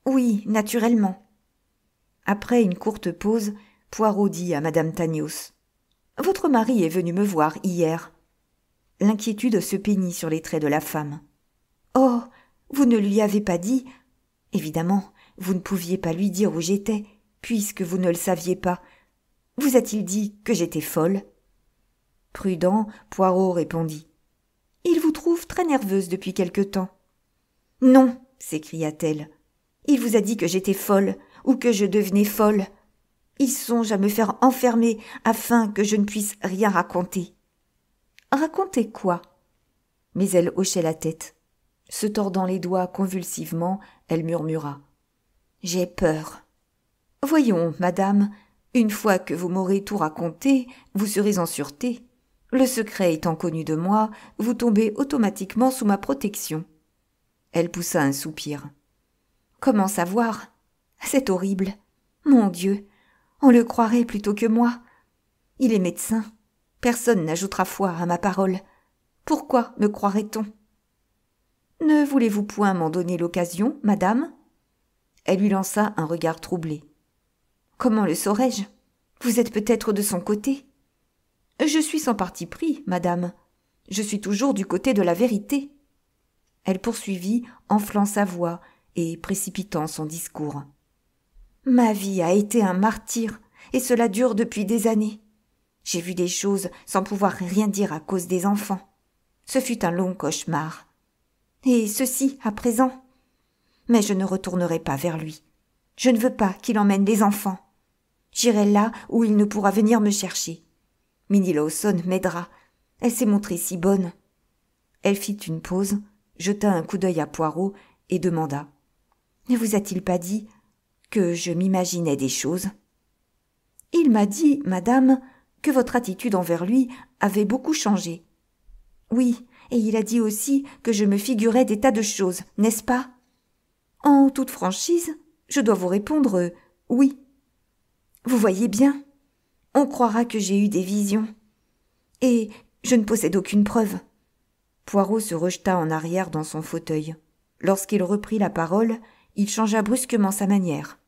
Oui, naturellement. » Après une courte pause, Poirot dit à Madame Tanios : « Votre mari est venu me voir hier. » L'inquiétude se peignit sur les traits de la femme. « Oh, vous ne lui avez pas dit ? Évidemment, vous ne pouviez pas lui dire où j'étais, puisque vous ne le saviez pas. Vous a-t-il dit que j'étais folle ? » Prudent, Poirot répondit : « Il vous trouve très nerveuse depuis quelque temps. »« Non, s'écria-t-elle. Il vous a dit que j'étais folle, ou que je devenais folle. Il songe à me faire enfermer afin que je ne puisse rien raconter. »« Raconter quoi ?» Mais elle hochait la tête. Se tordant les doigts convulsivement, elle murmura : « J'ai peur. »« Voyons, madame, une fois que vous m'aurez tout raconté, vous serez en sûreté. Le secret étant connu de moi, vous tombez automatiquement sous ma protection. » Elle poussa un soupir. « Comment savoir ? C'est horrible. Mon Dieu, on le croirait plutôt que moi. Il est médecin. Personne n'ajoutera foi à ma parole. Pourquoi me croirait-on ? Ne voulez-vous point m'en donner l'occasion, madame ? » Elle lui lança un regard troublé. « Comment le saurais-je ? Vous êtes peut-être de son côté. »« Je suis sans parti pris, madame. Je suis toujours du côté de la vérité. » Elle poursuivit, enflant sa voix et précipitant son discours. « Ma vie a été un martyre, et cela dure depuis des années. J'ai vu des choses sans pouvoir rien dire à cause des enfants. Ce fut un long cauchemar. Et ceci à présent. Mais je ne retournerai pas vers lui. Je ne veux pas qu'il emmène les enfants. J'irai là où il ne pourra venir me chercher. Minnie Lawson m'aidera. Elle s'est montrée si bonne. » Elle fit une pause, jeta un coup d'œil à Poirot et demanda : « Ne vous a-t-il pas dit que je m'imaginais des choses ? » « Il m'a dit, madame, que votre attitude envers lui avait beaucoup changé. Oui, et il a dit aussi que je me figurais des tas de choses, n'est-ce pas? En toute franchise, je dois vous répondre oui. Vous voyez bien, on croira que j'ai eu des visions. Et je ne possède aucune preuve. Poirot se rejeta en arrière dans son fauteuil. Lorsqu'il reprit la parole, il changea brusquement sa manière.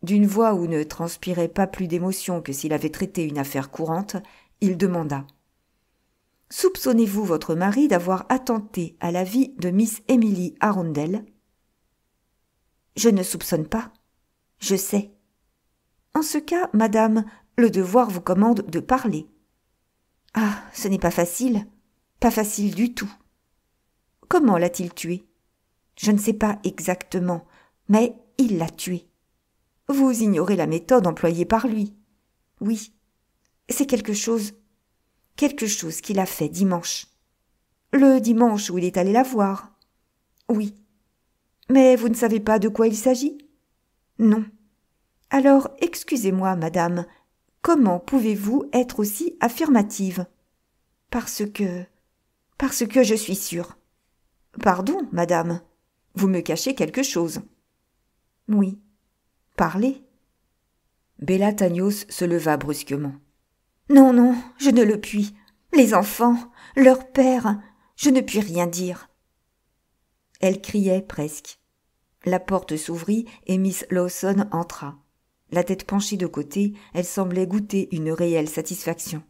D'une voix où ne transpirait pas plus d'émotion que s'il avait traité une affaire courante, il demanda « Soupçonnez-vous votre mari d'avoir attenté à la vie de Miss Emily Arundel ?»« Je ne soupçonne pas. Je sais. »« En ce cas, madame, le devoir vous commande de parler. »« Ah, ce n'est pas facile. Pas facile du tout. »« Comment l'a-t-il tué ? » ?»« Je ne sais pas exactement, mais il l'a tué. » « Vous ignorez la méthode employée par lui. »« Oui. C'est quelque chose qu'il a fait dimanche. »« Le dimanche où il est allé la voir. »« Oui. Mais vous ne savez pas de quoi il s'agit ? » ?»« Non. Alors, excusez-moi, madame, comment pouvez-vous être aussi affirmative ? » Parce que je suis sûre. »« Pardon, madame, vous me cachez quelque chose. »« Oui. Parlez. » Bella Tagnos se leva brusquement. « Non, non, je ne le puis. Les enfants, leur père, je ne puis rien dire. » Elle criait presque. La porte s'ouvrit et Miss Lawson entra. La tête penchée de côté, elle semblait goûter une réelle satisfaction.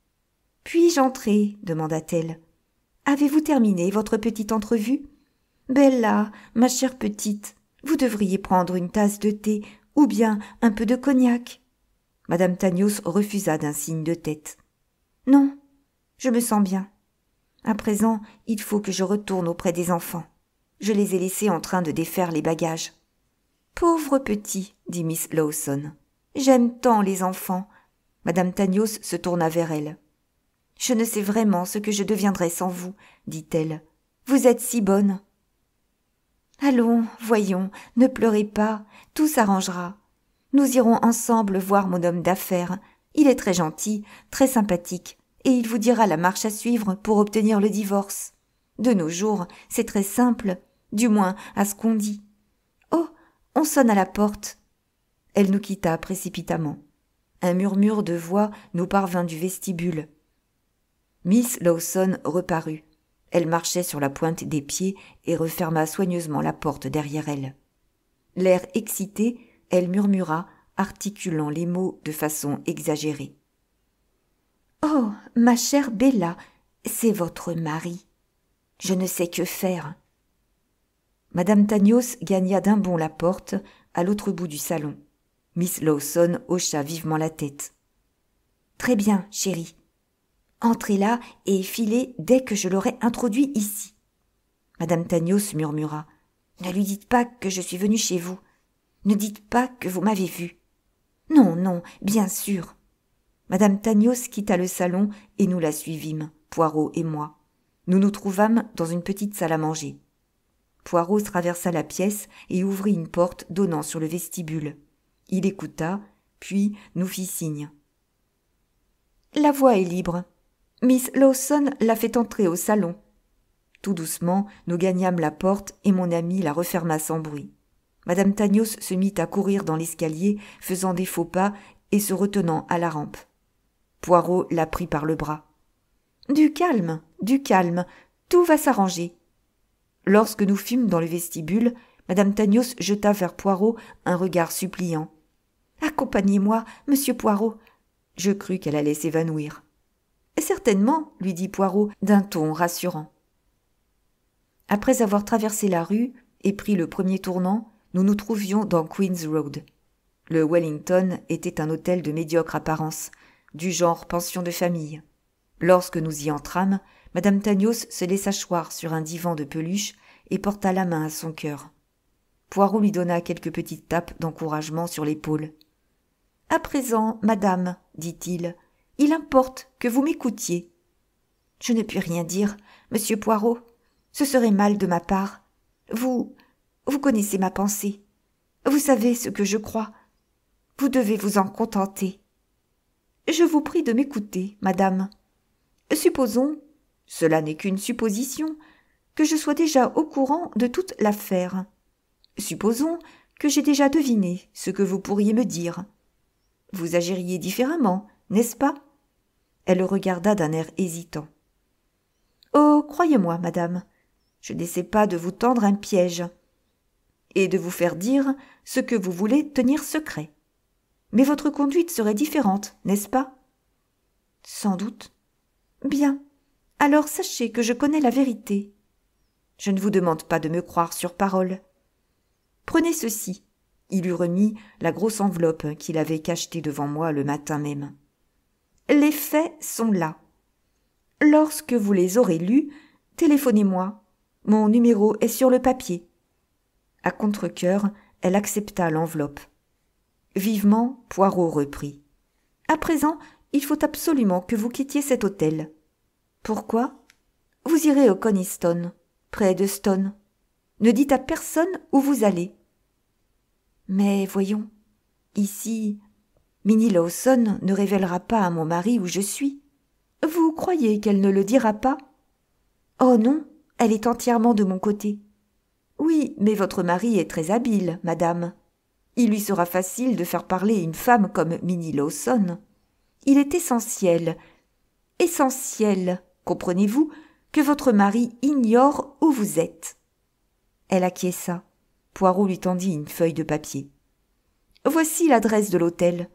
« Puis-je entrer ? » demanda-t-elle. « Avez-vous terminé votre petite entrevue ? Bella, ma chère petite, vous devriez prendre une tasse de thé ou bien un peu de cognac. » Madame Tagnos refusa d'un signe de tête. « Non, je me sens bien. À présent, il faut que je retourne auprès des enfants. Je les ai laissés en train de défaire les bagages. »« Pauvre petit, » dit Miss Lawson. « J'aime tant les enfants. » Madame Tagnos se tourna vers elle. « Je ne sais vraiment ce que je deviendrais sans vous, » dit-elle. « Vous êtes si bonne. » « Allons, voyons, ne pleurez pas, tout s'arrangera. Nous irons ensemble voir mon homme d'affaires. Il est très gentil, très sympathique, et il vous dira la marche à suivre pour obtenir le divorce. De nos jours, c'est très simple, du moins à ce qu'on dit. Oh, on sonne à la porte. » Elle nous quitta précipitamment. Un murmure de voix nous parvint du vestibule. Miss Lawson reparut. Elle marchait sur la pointe des pieds et referma soigneusement la porte derrière elle. L'air excité, elle murmura, articulant les mots de façon exagérée. « Oh, ma chère Bella, c'est votre mari. Je ne sais que faire. » Madame Tagnos gagna d'un bond la porte, à l'autre bout du salon. Miss Lawson hocha vivement la tête. « Très bien, chérie. Entrez là et filez dès que je l'aurai introduit ici. » Madame Tagnos murmura. « Ne lui dites pas que je suis venue chez vous. Ne dites pas que vous m'avez vue. »« Non, non, bien sûr. » Madame Tagnos quitta le salon et nous la suivîmes, Poirot et moi. Nous nous trouvâmes dans une petite salle à manger. Poirot traversa la pièce et ouvrit une porte donnant sur le vestibule. Il écouta, puis nous fit signe. « La voie est libre. Miss Lawson l'a fait entrer au salon. » Tout doucement, nous gagnâmes la porte et mon amie la referma sans bruit. Madame Tagnos se mit à courir dans l'escalier, faisant des faux pas et se retenant à la rampe. Poirot la prit par le bras. « Du calme, tout va s'arranger. » Lorsque nous fûmes dans le vestibule, Madame Tagnos jeta vers Poirot un regard suppliant. « Accompagnez-moi, monsieur Poirot. » Je crus qu'elle allait s'évanouir. « Certainement, » lui dit Poirot d'un ton rassurant. Après avoir traversé la rue et pris le premier tournant, nous nous trouvions dans Queen's Road. Le Wellington était un hôtel de médiocre apparence, du genre pension de famille. Lorsque nous y entrâmes, Madame Tagnos se laissa choir sur un divan de peluche et porta la main à son cœur. Poirot lui donna quelques petites tapes d'encouragement sur l'épaule. « À présent, madame, dit-il, il importe que vous m'écoutiez. »« Je ne puis rien dire, monsieur Poirot. Ce serait mal de ma part. Vous connaissez ma pensée. Vous savez ce que je crois. Vous devez vous en contenter. »« Je vous prie de m'écouter, madame. Supposons, cela n'est qu'une supposition, que je sois déjà au courant de toute l'affaire. Supposons que j'ai déjà deviné ce que vous pourriez me dire. Vous agiriez différemment, n'est-ce pas ? Elle le regarda d'un air hésitant. Oh, croyez-moi, madame, je n'essaie pas de vous tendre un piège et de vous faire dire ce que vous voulez tenir secret. Mais votre conduite serait différente, n'est-ce pas ? Sans doute. Bien, alors sachez que je connais la vérité. Je ne vous demande pas de me croire sur parole. Prenez ceci. Il lui remit la grosse enveloppe qu'il avait cachetée devant moi le matin même. Les faits sont là. Lorsque vous les aurez lus, téléphonez-moi. Mon numéro est sur le papier. À contre-cœur, elle accepta l'enveloppe. Vivement, Poirot reprit. À présent, il faut absolument que vous quittiez cet hôtel. Pourquoi ? Vous irez au Coniston, près de Stone. Ne dites à personne où vous allez. Mais voyons, ici, Minnie Lawson ne révélera pas à mon mari où je suis. Vous croyez qu'elle ne le dira pas ? Oh non, elle est entièrement de mon côté. Oui, mais votre mari est très habile, madame. Il lui sera facile de faire parler une femme comme Minnie Lawson. Il est essentiel, comprenez-vous, que votre mari ignore où vous êtes. Elle acquiesça. Poirot lui tendit une feuille de papier. Voici l'adresse de l'hôtel.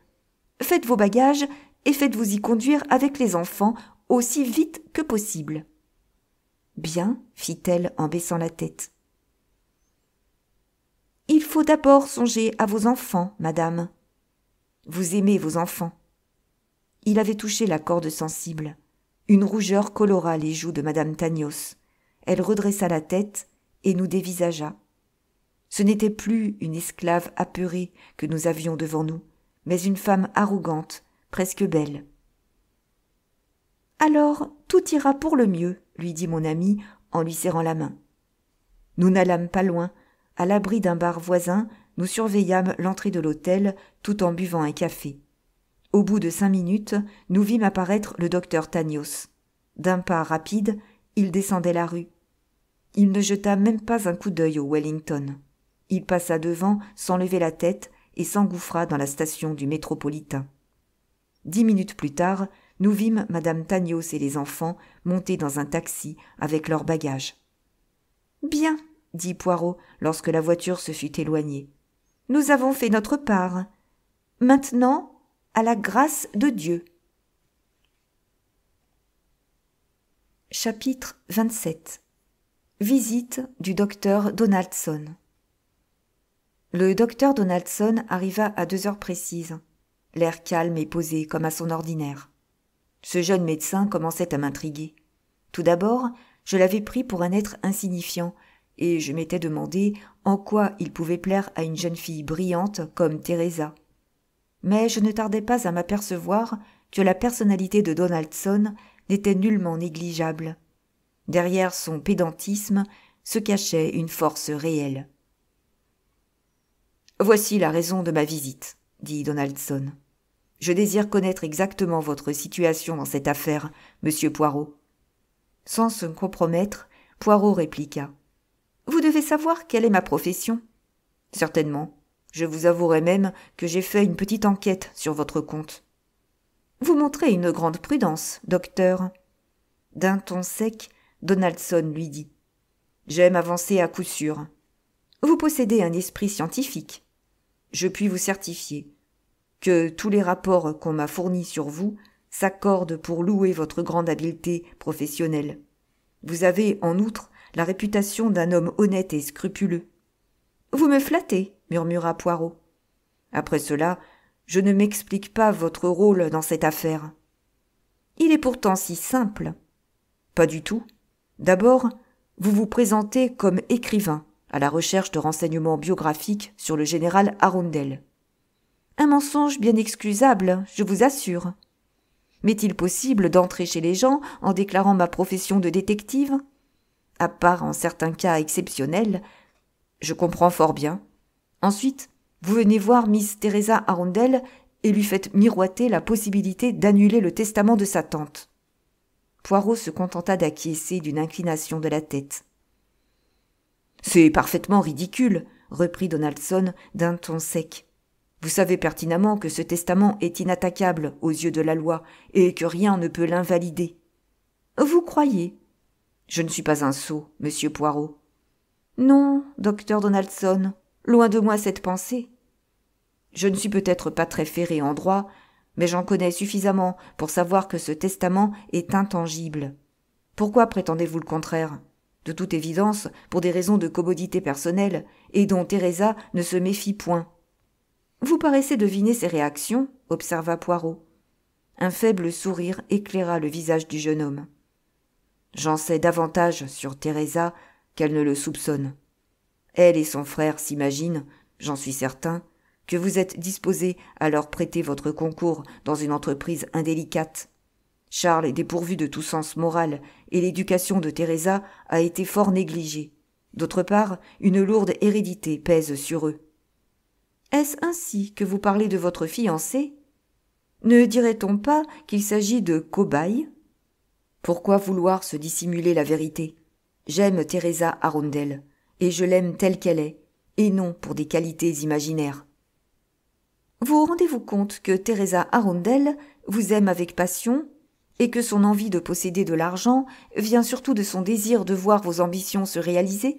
Faites vos bagages et faites-vous y conduire avec les enfants aussi vite que possible. Bien, fit-elle en baissant la tête. Il faut d'abord songer à vos enfants, madame. Vous aimez vos enfants. Il avait touché la corde sensible. Une rougeur colora les joues de madame Tanios. Elle redressa la tête et nous dévisagea. Ce n'était plus une esclave apeurée que nous avions devant nous, mais une femme arrogante, presque belle. « Alors, tout ira pour le mieux, » lui dit mon ami en lui serrant la main. Nous n'allâmes pas loin. À l'abri d'un bar voisin, nous surveillâmes l'entrée de l'hôtel tout en buvant un café. Au bout de 5 minutes, nous vîmes apparaître le docteur Tanios. D'un pas rapide, il descendait la rue. Il ne jeta même pas un coup d'œil au Wellington. Il passa devant sans lever la tête et s'engouffra dans la station du métropolitain. 10 minutes plus tard, nous vîmes madame Tanios et les enfants monter dans un taxi avec leurs bagages. « Bien, » dit Poirot lorsque la voiture se fut éloignée. « Nous avons fait notre part. Maintenant, à la grâce de Dieu. » Chapitre 27. Visite du docteur Donaldson. Le docteur Donaldson arriva à 2 heures précises, l'air calme et posé comme à son ordinaire. Ce jeune médecin commençait à m'intriguer. Tout d'abord, je l'avais pris pour un être insignifiant, et je m'étais demandé en quoi il pouvait plaire à une jeune fille brillante comme Teresa. Mais je ne tardai pas à m'apercevoir que la personnalité de Donaldson n'était nullement négligeable. Derrière son pédantisme se cachait une force réelle. « Voici la raison de ma visite, » dit Donaldson. « Je désire connaître exactement votre situation dans cette affaire, monsieur Poirot. » Sans se compromettre, Poirot répliqua. « Vous devez savoir quelle est ma profession. »« Certainement. Je vous avouerai même que j'ai fait une petite enquête sur votre compte. »« Vous montrez une grande prudence, docteur. » D'un ton sec, Donaldson lui dit. « J'aime avancer à coup sûr. Vous possédez un esprit scientifique. Je puis vous certifier que tous les rapports qu'on m'a fournis sur vous s'accordent pour louer votre grande habileté professionnelle. Vous avez, en outre, la réputation d'un homme honnête et scrupuleux. »« Vous me flattez, » murmura Poirot. « Après cela, je ne m'explique pas votre rôle dans cette affaire. »« Il est pourtant si simple. »« Pas du tout. D'abord, vous vous présentez comme écrivain à la recherche de renseignements biographiques sur le général Arundel. Un mensonge bien excusable, je vous assure. M'est-il possible d'entrer chez les gens en déclarant ma profession de détective ? À part en certains cas exceptionnels, je comprends fort bien. Ensuite, vous venez voir Miss Teresa Arundel et lui faites miroiter la possibilité d'annuler le testament de sa tante. Poirot se contenta d'acquiescer d'une inclination de la tête. « C'est parfaitement ridicule, » reprit Donaldson d'un ton sec. « Vous savez pertinemment que ce testament est inattaquable aux yeux de la loi et que rien ne peut l'invalider. »« Vous croyez ?»« Je ne suis pas un sot, monsieur Poirot. »« Non, docteur Donaldson, loin de moi cette pensée. Je ne suis peut-être pas très ferré en droit, mais j'en connais suffisamment pour savoir que ce testament est intangible. Pourquoi prétendez-vous le contraire ? De toute évidence, pour des raisons de commodité personnelle, et dont Teresa ne se méfie point. »« Vous paraissez deviner ses réactions, » observa Poirot. Un faible sourire éclaira le visage du jeune homme. « J'en sais davantage sur Teresa qu'elle ne le soupçonne. Elle et son frère s'imaginent, j'en suis certain, que vous êtes disposé à leur prêter votre concours dans une entreprise indélicate. Charles est dépourvu de tout sens moral et l'éducation de Teresa a été fort négligée. D'autre part, une lourde hérédité pèse sur eux. Est-ce ainsi que vous parlez de votre fiancé ? Ne dirait-on pas qu'il s'agit de cobayes ? Pourquoi vouloir se dissimuler la vérité ? J'aime Teresa Arundel, et je l'aime telle qu'elle est, et non pour des qualités imaginaires. Vous rendez-vous compte que Teresa Arundel vous aime avec passion et que son envie de posséder de l'argent vient surtout de son désir de voir vos ambitions se réaliser ?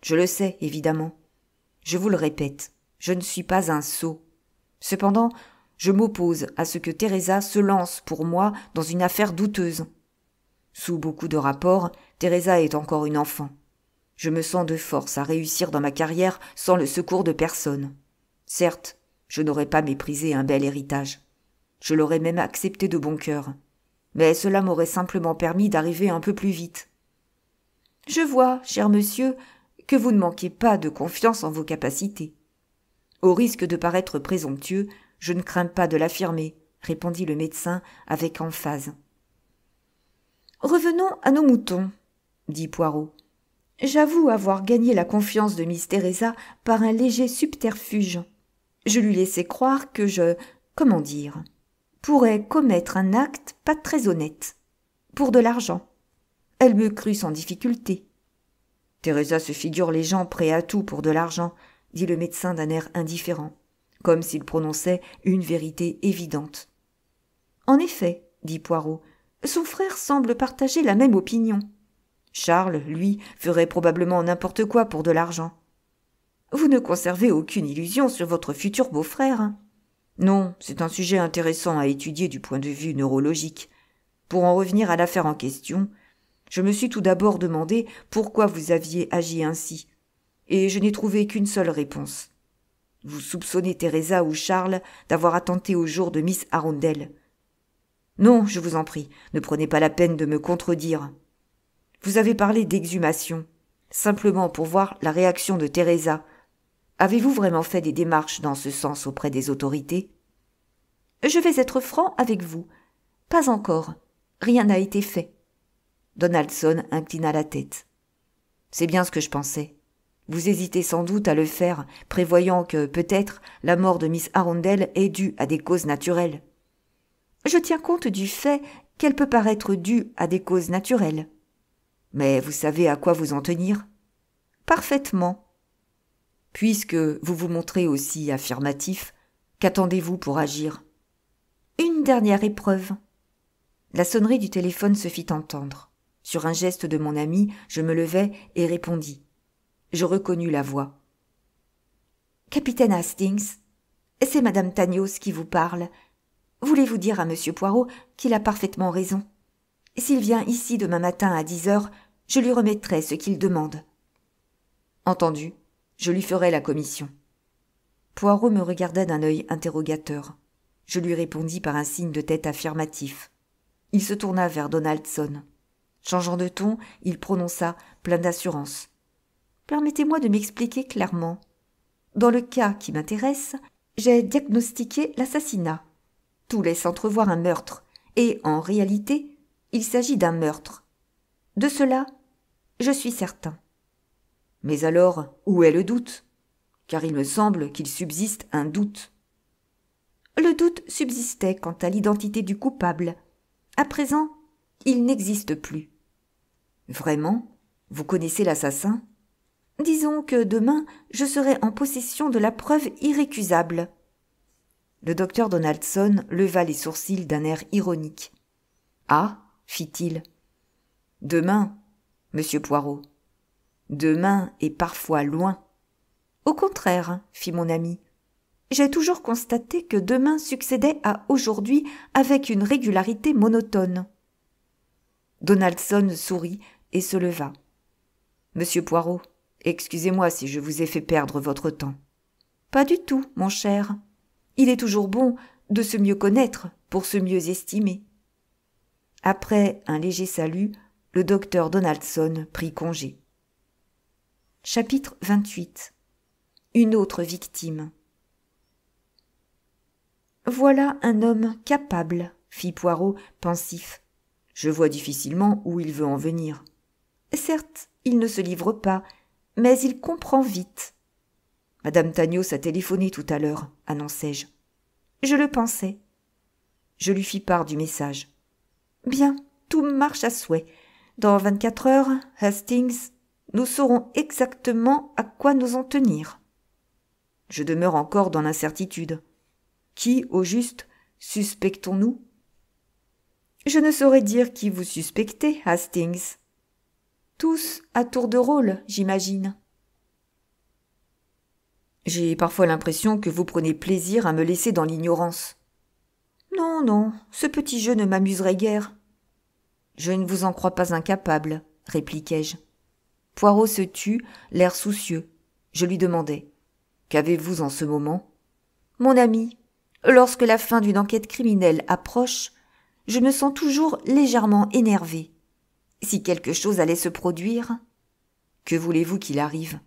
Je le sais, évidemment. Je vous le répète, je ne suis pas un sot. Cependant, je m'oppose à ce que Teresa se lance pour moi dans une affaire douteuse. Sous beaucoup de rapports, Teresa est encore une enfant. Je me sens de force à réussir dans ma carrière sans le secours de personne. Certes, je n'aurais pas méprisé un bel héritage. Je l'aurais même accepté de bon cœur. Mais cela m'aurait simplement permis d'arriver un peu plus vite. Je vois, cher monsieur, que vous ne manquez pas de confiance en vos capacités. Au risque de paraître présomptueux, je ne crains pas de l'affirmer, répondit le médecin avec emphase. Revenons à nos moutons, dit Poirot. J'avoue avoir gagné la confiance de Miss Teresa par un léger subterfuge. Je lui laissais croire que comment dire, pourrais commettre un acte pas très honnête, pour de l'argent. Elle me crut sans difficulté. Teresa se figure les gens prêts à tout pour de l'argent, dit le médecin d'un air indifférent, comme s'il prononçait une vérité évidente. En effet, dit Poirot, son frère semble partager la même opinion. Charles, lui, ferait probablement n'importe quoi pour de l'argent. Vous ne conservez aucune illusion sur votre futur beau-frère. Non, c'est un sujet intéressant à étudier du point de vue neurologique. Pour en revenir à l'affaire en question, je me suis tout d'abord demandé pourquoi vous aviez agi ainsi, et je n'ai trouvé qu'une seule réponse. Vous soupçonnez Teresa ou Charles d'avoir attenté au jour de Miss Arundel. Non, je vous en prie, ne prenez pas la peine de me contredire. Vous avez parlé d'exhumation, simplement pour voir la réaction de Teresa. Avez-vous vraiment fait des démarches dans ce sens auprès des autorités ? Je vais être franc avec vous. Pas encore. Rien n'a été fait. Donaldson inclina la tête. C'est bien ce que je pensais. Vous hésitez sans doute à le faire, prévoyant que, peut-être, la mort de Miss Arundel est due à des causes naturelles. Je tiens compte du fait qu'elle peut paraître due à des causes naturelles. Mais vous savez à quoi vous en tenir ? Parfaitement. Puisque vous vous montrez aussi affirmatif, qu'attendez-vous pour agir ? Une dernière épreuve. La sonnerie du téléphone se fit entendre. Sur un geste de mon ami, je me levai et répondis. Je reconnus la voix. « Capitaine Hastings, c'est Madame Tagnos qui vous parle. Voulez-vous dire à Monsieur Poirot qu'il a parfaitement raison ? S'il vient ici demain matin à 10 heures, je lui remettrai ce qu'il demande. » Entendu, je lui ferai la commission. Poirot me regarda d'un œil interrogateur. Je lui répondis par un signe de tête affirmatif. Il se tourna vers Donaldson. Changeant de ton, il prononça, plein d'assurance. « Permettez-moi de m'expliquer clairement. Dans le cas qui m'intéresse, j'ai diagnostiqué l'assassinat. Tout laisse entrevoir un meurtre, et en réalité, il s'agit d'un meurtre. De cela, je suis certain. Mais alors, où est le doute ? Car il me semble qu'il subsiste un doute. Le doute subsistait quant à l'identité du coupable. À présent, il n'existe plus. Vraiment? Vous connaissez l'assassin? Disons que demain, je serai en possession de la preuve irrécusable. Le docteur Donaldson leva les sourcils d'un air ironique. Ah, fit-il. Demain, monsieur Poirot. Demain est parfois loin. Au contraire, fit mon ami. J'ai toujours constaté que demain succédait à aujourd'hui avec une régularité monotone. Donaldson sourit et se leva. Monsieur Poirot, excusez-moi si je vous ai fait perdre votre temps. Pas du tout, mon cher. Il est toujours bon de se mieux connaître pour se mieux estimer. Après un léger salut, le docteur Donaldson prit congé. Chapitre 28. Une autre victime. Voilà un homme capable, fit Poirot, pensif. Je vois difficilement où il veut en venir. Certes, il ne se livre pas, mais il comprend vite. Madame Tagnos a téléphoné tout à l'heure, annonçai-je. Je le pensais. Je lui fis part du message. Bien, tout marche à souhait. Dans 24 heures, Hastings, nous saurons exactement à quoi nous en tenir. Je demeure encore dans l'incertitude. Qui, au juste, suspectons-nous? Je ne saurais dire qui vous suspectez, Hastings. Tous à tour de rôle, j'imagine. J'ai parfois l'impression que vous prenez plaisir à me laisser dans l'ignorance. Non, non, ce petit jeu ne m'amuserait guère. Je ne vous en crois pas incapable, répliquai-je. Poirot se tut, l'air soucieux. Je lui demandai. Qu'avez-vous en ce moment? Mon ami, lorsque la fin d'une enquête criminelle approche, je me sens toujours légèrement énervé. Si quelque chose allait se produire, que voulez-vous qu'il arrive?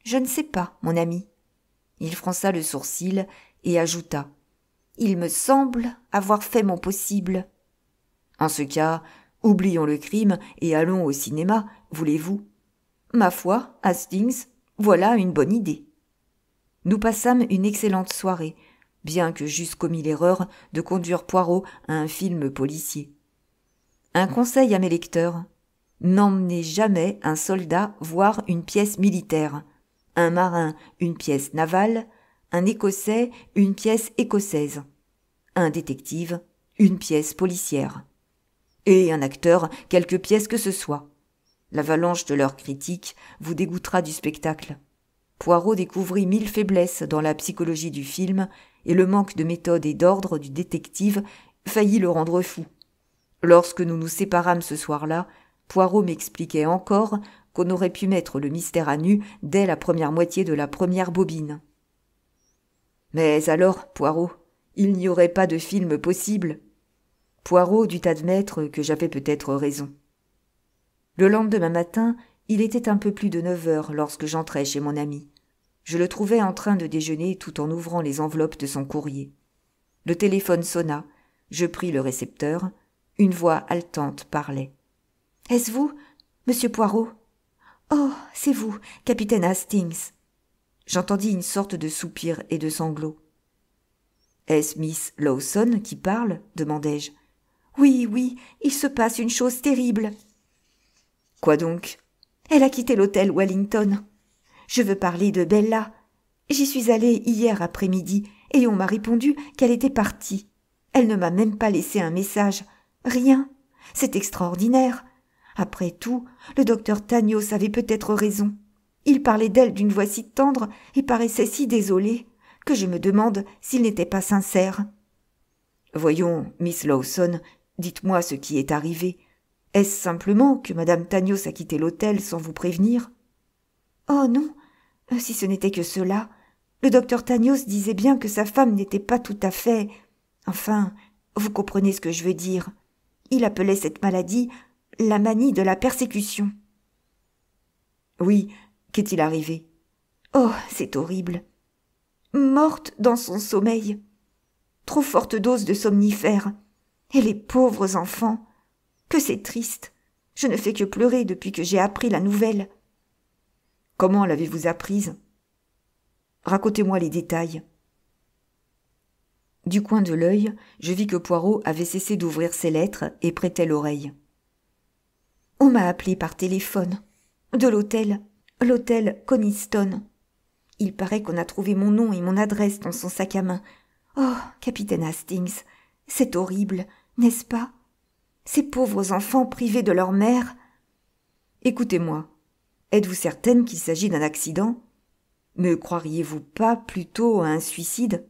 Je ne sais pas, mon ami. Il fronça le sourcil et ajouta. Il me semble avoir fait mon possible. En ce cas, oublions le crime et allons au cinéma, voulez-vous? Ma foi, Hastings, voilà une bonne idée. Nous passâmes une excellente soirée, bien que j'eusse commis l'erreur de conduire Poirot à un film policier. Un conseil à mes lecteurs. N'emmenez jamais un soldat voir une pièce militaire, un marin une pièce navale, un Écossais une pièce écossaise, un détective une pièce policière, et un acteur quelque pièce que ce soit. L'avalanche de leurs critiques vous dégoûtera du spectacle. Poirot découvrit 1000 faiblesses dans la psychologie du film, et le manque de méthode et d'ordre du détective faillit le rendre fou. Lorsque nous nous séparâmes ce soir-là, Poirot m'expliquait encore qu'on aurait pu mettre le mystère à nu dès la première moitié de la première bobine. Mais alors, Poirot, il n'y aurait pas de film possible. Poirot dut admettre que j'avais peut-être raison. Le lendemain matin, il était un peu plus de 9 heures lorsque j'entrai chez mon ami. Je le trouvais en train de déjeuner tout en ouvrant les enveloppes de son courrier. Le téléphone sonna, je pris le récepteur, une voix haletante parlait. « Est-ce vous, monsieur Poirot ?»« Oh, c'est vous, capitaine Hastings. » J'entendis une sorte de soupir et de sanglots. « Est-ce Miss Lawson qui parle ?» demandai-je. « Oui, oui, il se passe une chose terrible. »« Quoi donc ?»« Elle a quitté l'hôtel Wellington. Je veux parler de Bella. J'y suis allée hier après-midi et on m'a répondu qu'elle était partie. Elle ne m'a même pas laissé un message. Rien. C'est extraordinaire. Après tout, le docteur Tagnos avait peut-être raison. Il parlait d'elle d'une voix si tendre et paraissait si désolé que je me demande s'il n'était pas sincère. Voyons, Miss Lawson, dites-moi ce qui est arrivé. Est-ce simplement que Madame Tagnos a quitté l'hôtel sans vous prévenir? Oh non, si ce n'était que cela. Le docteur Tagnos disait bien que sa femme n'était pas tout à fait... Enfin, vous comprenez ce que je veux dire. Il appelait cette maladie la manie de la persécution. Oui, qu'est-il arrivé? Oh, c'est horrible. Morte dans son sommeil. Trop forte dose de somnifères. Et les pauvres enfants. Que c'est triste. Je ne fais que pleurer depuis que j'ai appris la nouvelle. Comment l'avez-vous apprise? Racontez-moi les détails. Du coin de l'œil, je vis que Poirot avait cessé d'ouvrir ses lettres et prêtait l'oreille. « On m'a appelé par téléphone. De l'hôtel Coniston. Il paraît qu'on a trouvé mon nom et mon adresse dans son sac à main. Oh, capitaine Hastings, c'est horrible, n'est-ce pas? Ces pauvres enfants privés de leur mère. » « Écoutez-moi, êtes-vous certaine qu'il s'agit d'un accident? Ne croiriez-vous pas plutôt à un suicide? »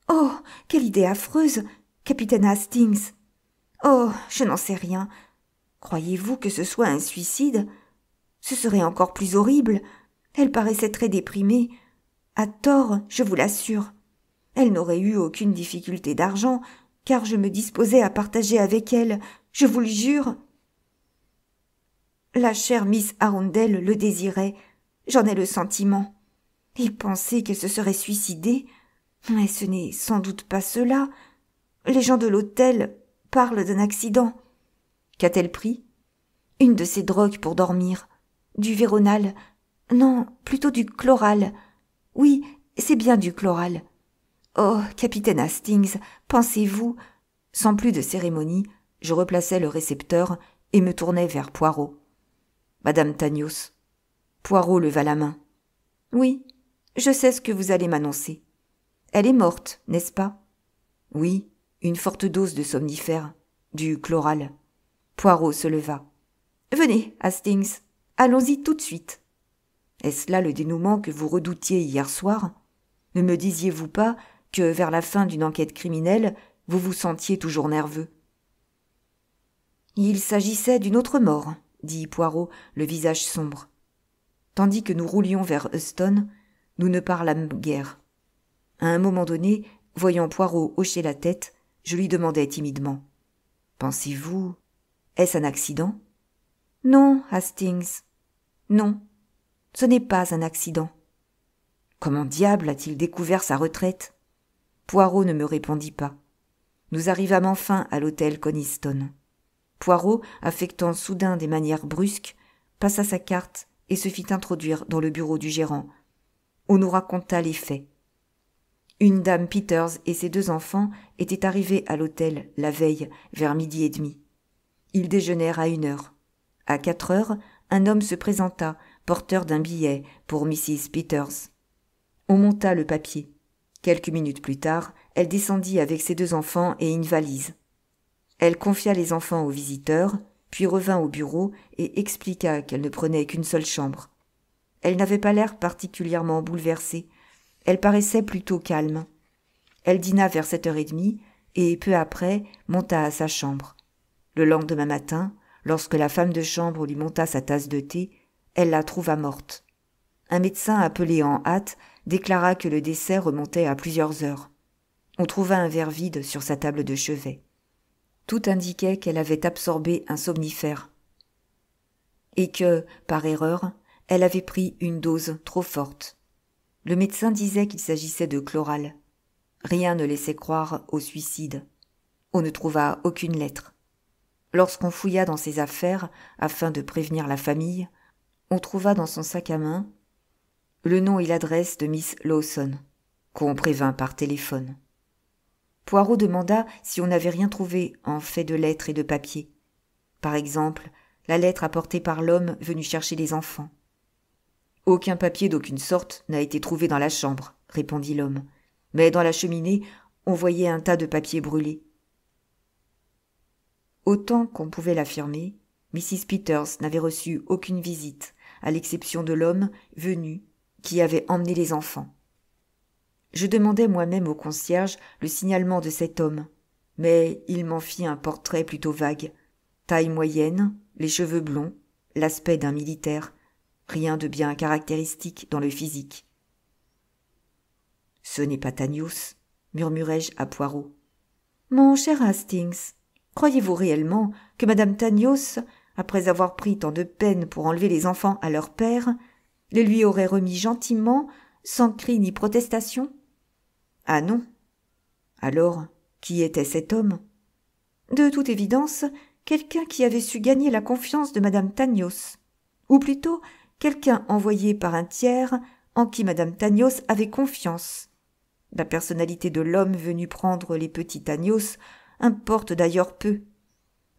« Oh, quelle idée affreuse, capitaine Hastings! Oh, je n'en sais rien. Croyez-vous que ce soit un suicide? Ce serait encore plus horrible. Elle paraissait très déprimée. À tort, je vous l'assure. Elle n'aurait eu aucune difficulté d'argent, car je me disposais à partager avec elle, je vous le jure. La chère Miss Arundel le désirait, j'en ai le sentiment. Et penser qu'elle se serait suicidée, mais ce n'est sans doute pas cela. Les gens de l'hôtel parlent d'un accident. Qu'a-t-elle pris? Une de ces drogues pour dormir. Du Véronal. Non, plutôt du chloral. Oui, c'est bien du chloral. Oh, capitaine Hastings, pensez-vous... Sans plus de cérémonie, je replaçai le récepteur et me tournai vers Poirot. Madame Tanios. Poirot leva la main. Oui, je sais ce que vous allez m'annoncer. Elle est morte, n'est-ce pas? Oui, une forte dose de somnifère, du chloral. Poirot se leva. Venez, Hastings, allons-y tout de suite. Est-ce là le dénouement que vous redoutiez hier soir? Ne me disiez-vous pas que, vers la fin d'une enquête criminelle, vous vous sentiez toujours nerveux? Il s'agissait d'une autre mort, dit Poirot, le visage sombre. Tandis que nous roulions vers Euston, nous ne parlâmes guère. À un moment donné, voyant Poirot hocher la tête, je lui demandai timidement. « Pensez-vous, est-ce un accident ?»« Non, Hastings. Non, ce n'est pas un accident. » Comment diable a-t-il découvert sa retraite? Poirot ne me répondit pas. Nous arrivâmes enfin à l'hôtel Coniston. Poirot, affectant soudain des manières brusques, passa sa carte et se fit introduire dans le bureau du gérant. On nous raconta les faits. Une dame Peters et ses 2 enfants étaient arrivés à l'hôtel la veille vers 12h30. Ils déjeunèrent à 1h. À 4h, un homme se présenta, porteur d'un billet pour Mrs. Peters. On monta le papier. Quelques minutes plus tard, elle descendit avec ses 2 enfants et une valise. Elle confia les enfants aux visiteurs, puis revint au bureau et expliqua qu'elle ne prenait qu'une seule chambre. Elle n'avait pas l'air particulièrement bouleversée. Elle paraissait plutôt calme. Elle dîna vers 7h30 et, peu après, monta à sa chambre. Le lendemain matin, lorsque la femme de chambre lui monta sa tasse de thé, elle la trouva morte. Un médecin appelé en hâte déclara que le décès remontait à plusieurs heures. On trouva un verre vide sur sa table de chevet. Tout indiquait qu'elle avait absorbé un somnifère et que, par erreur, elle avait pris une dose trop forte. Le médecin disait qu'il s'agissait de chloral. Rien ne laissait croire au suicide. On ne trouva aucune lettre. Lorsqu'on fouilla dans ses affaires, afin de prévenir la famille, on trouva dans son sac à main le nom et l'adresse de Miss Lawson, qu'on prévint par téléphone. Poirot demanda si on n'avait rien trouvé en fait de lettres et de papier. Par exemple, la lettre apportée par l'homme venu chercher les enfants. « Aucun papier d'aucune sorte n'a été trouvé dans la chambre, » répondit l'homme. « Mais dans la cheminée, on voyait un tas de papiers brûlés. » Autant qu'on pouvait l'affirmer, Mrs. Peters n'avait reçu aucune visite, à l'exception de l'homme venu qui avait emmené les enfants. Je demandai moi-même au concierge le signalement de cet homme, mais il m'en fit un portrait plutôt vague. Taille moyenne, les cheveux blonds, l'aspect d'un militaire, rien de bien caractéristique dans le physique. « Ce n'est pas Tanios, murmurai-je à Poirot. « Mon cher Hastings, croyez-vous réellement que Madame Tanios, après avoir pris tant de peine pour enlever les enfants à leur père, les lui aurait remis gentiment, sans cri ni protestation? Ah non. Alors, qui était cet homme? De toute évidence, quelqu'un qui avait su gagner la confiance de Madame Tanios, ou plutôt quelqu'un envoyé par un tiers en qui Madame Tanios avait confiance. La personnalité de l'homme venu prendre les petits agnos importe d'ailleurs peu.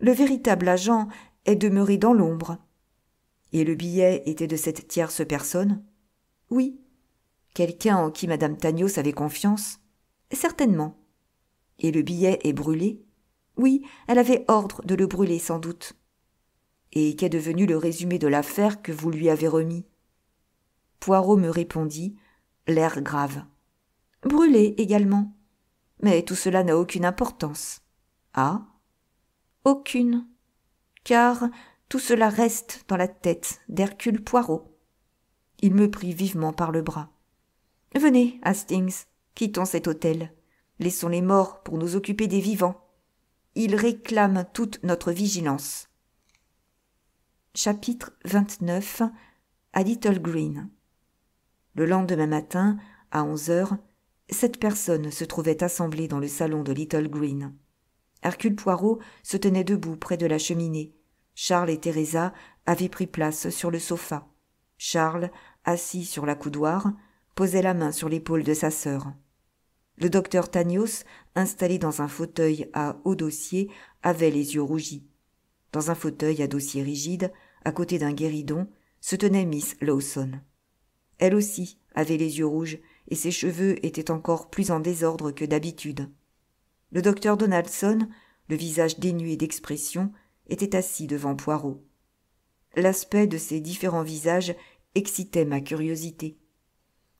Le véritable agent est demeuré dans l'ombre. Et le billet était de cette tierce personne? Oui. Quelqu'un en qui madame Tagnos avait confiance? Certainement. Et le billet est brûlé? Oui, elle avait ordre de le brûler sans doute. Et qu'est devenu le résumé de l'affaire que vous lui avez remis? Poirot me répondit, l'air grave. Brûlé également. Mais tout cela n'a aucune importance. Ah? Aucune. Car tout cela reste dans la tête d'Hercule Poirot. Il me prit vivement par le bras. Venez, Hastings, quittons cet hôtel. Laissons les morts pour nous occuper des vivants. Ils réclament toute notre vigilance. Chapitre 29. À Little Green. Le lendemain matin, à 11h, 7 personnes se trouvaient assemblées dans le salon de Little Green. Hercule Poirot se tenait debout près de la cheminée. Charles et Teresa avaient pris place sur le sofa. Charles, assis sur l'accoudoir, posait la main sur l'épaule de sa sœur. Le docteur Tagnos, installé dans un fauteuil à haut dossier, avait les yeux rougis. Dans un fauteuil à dossier rigide, à côté d'un guéridon, se tenait Miss Lawson. Elle aussi avait les yeux rouges, et ses cheveux étaient encore plus en désordre que d'habitude. Le docteur Donaldson, le visage dénué d'expression, était assis devant Poirot. L'aspect de ces différents visages excitait ma curiosité.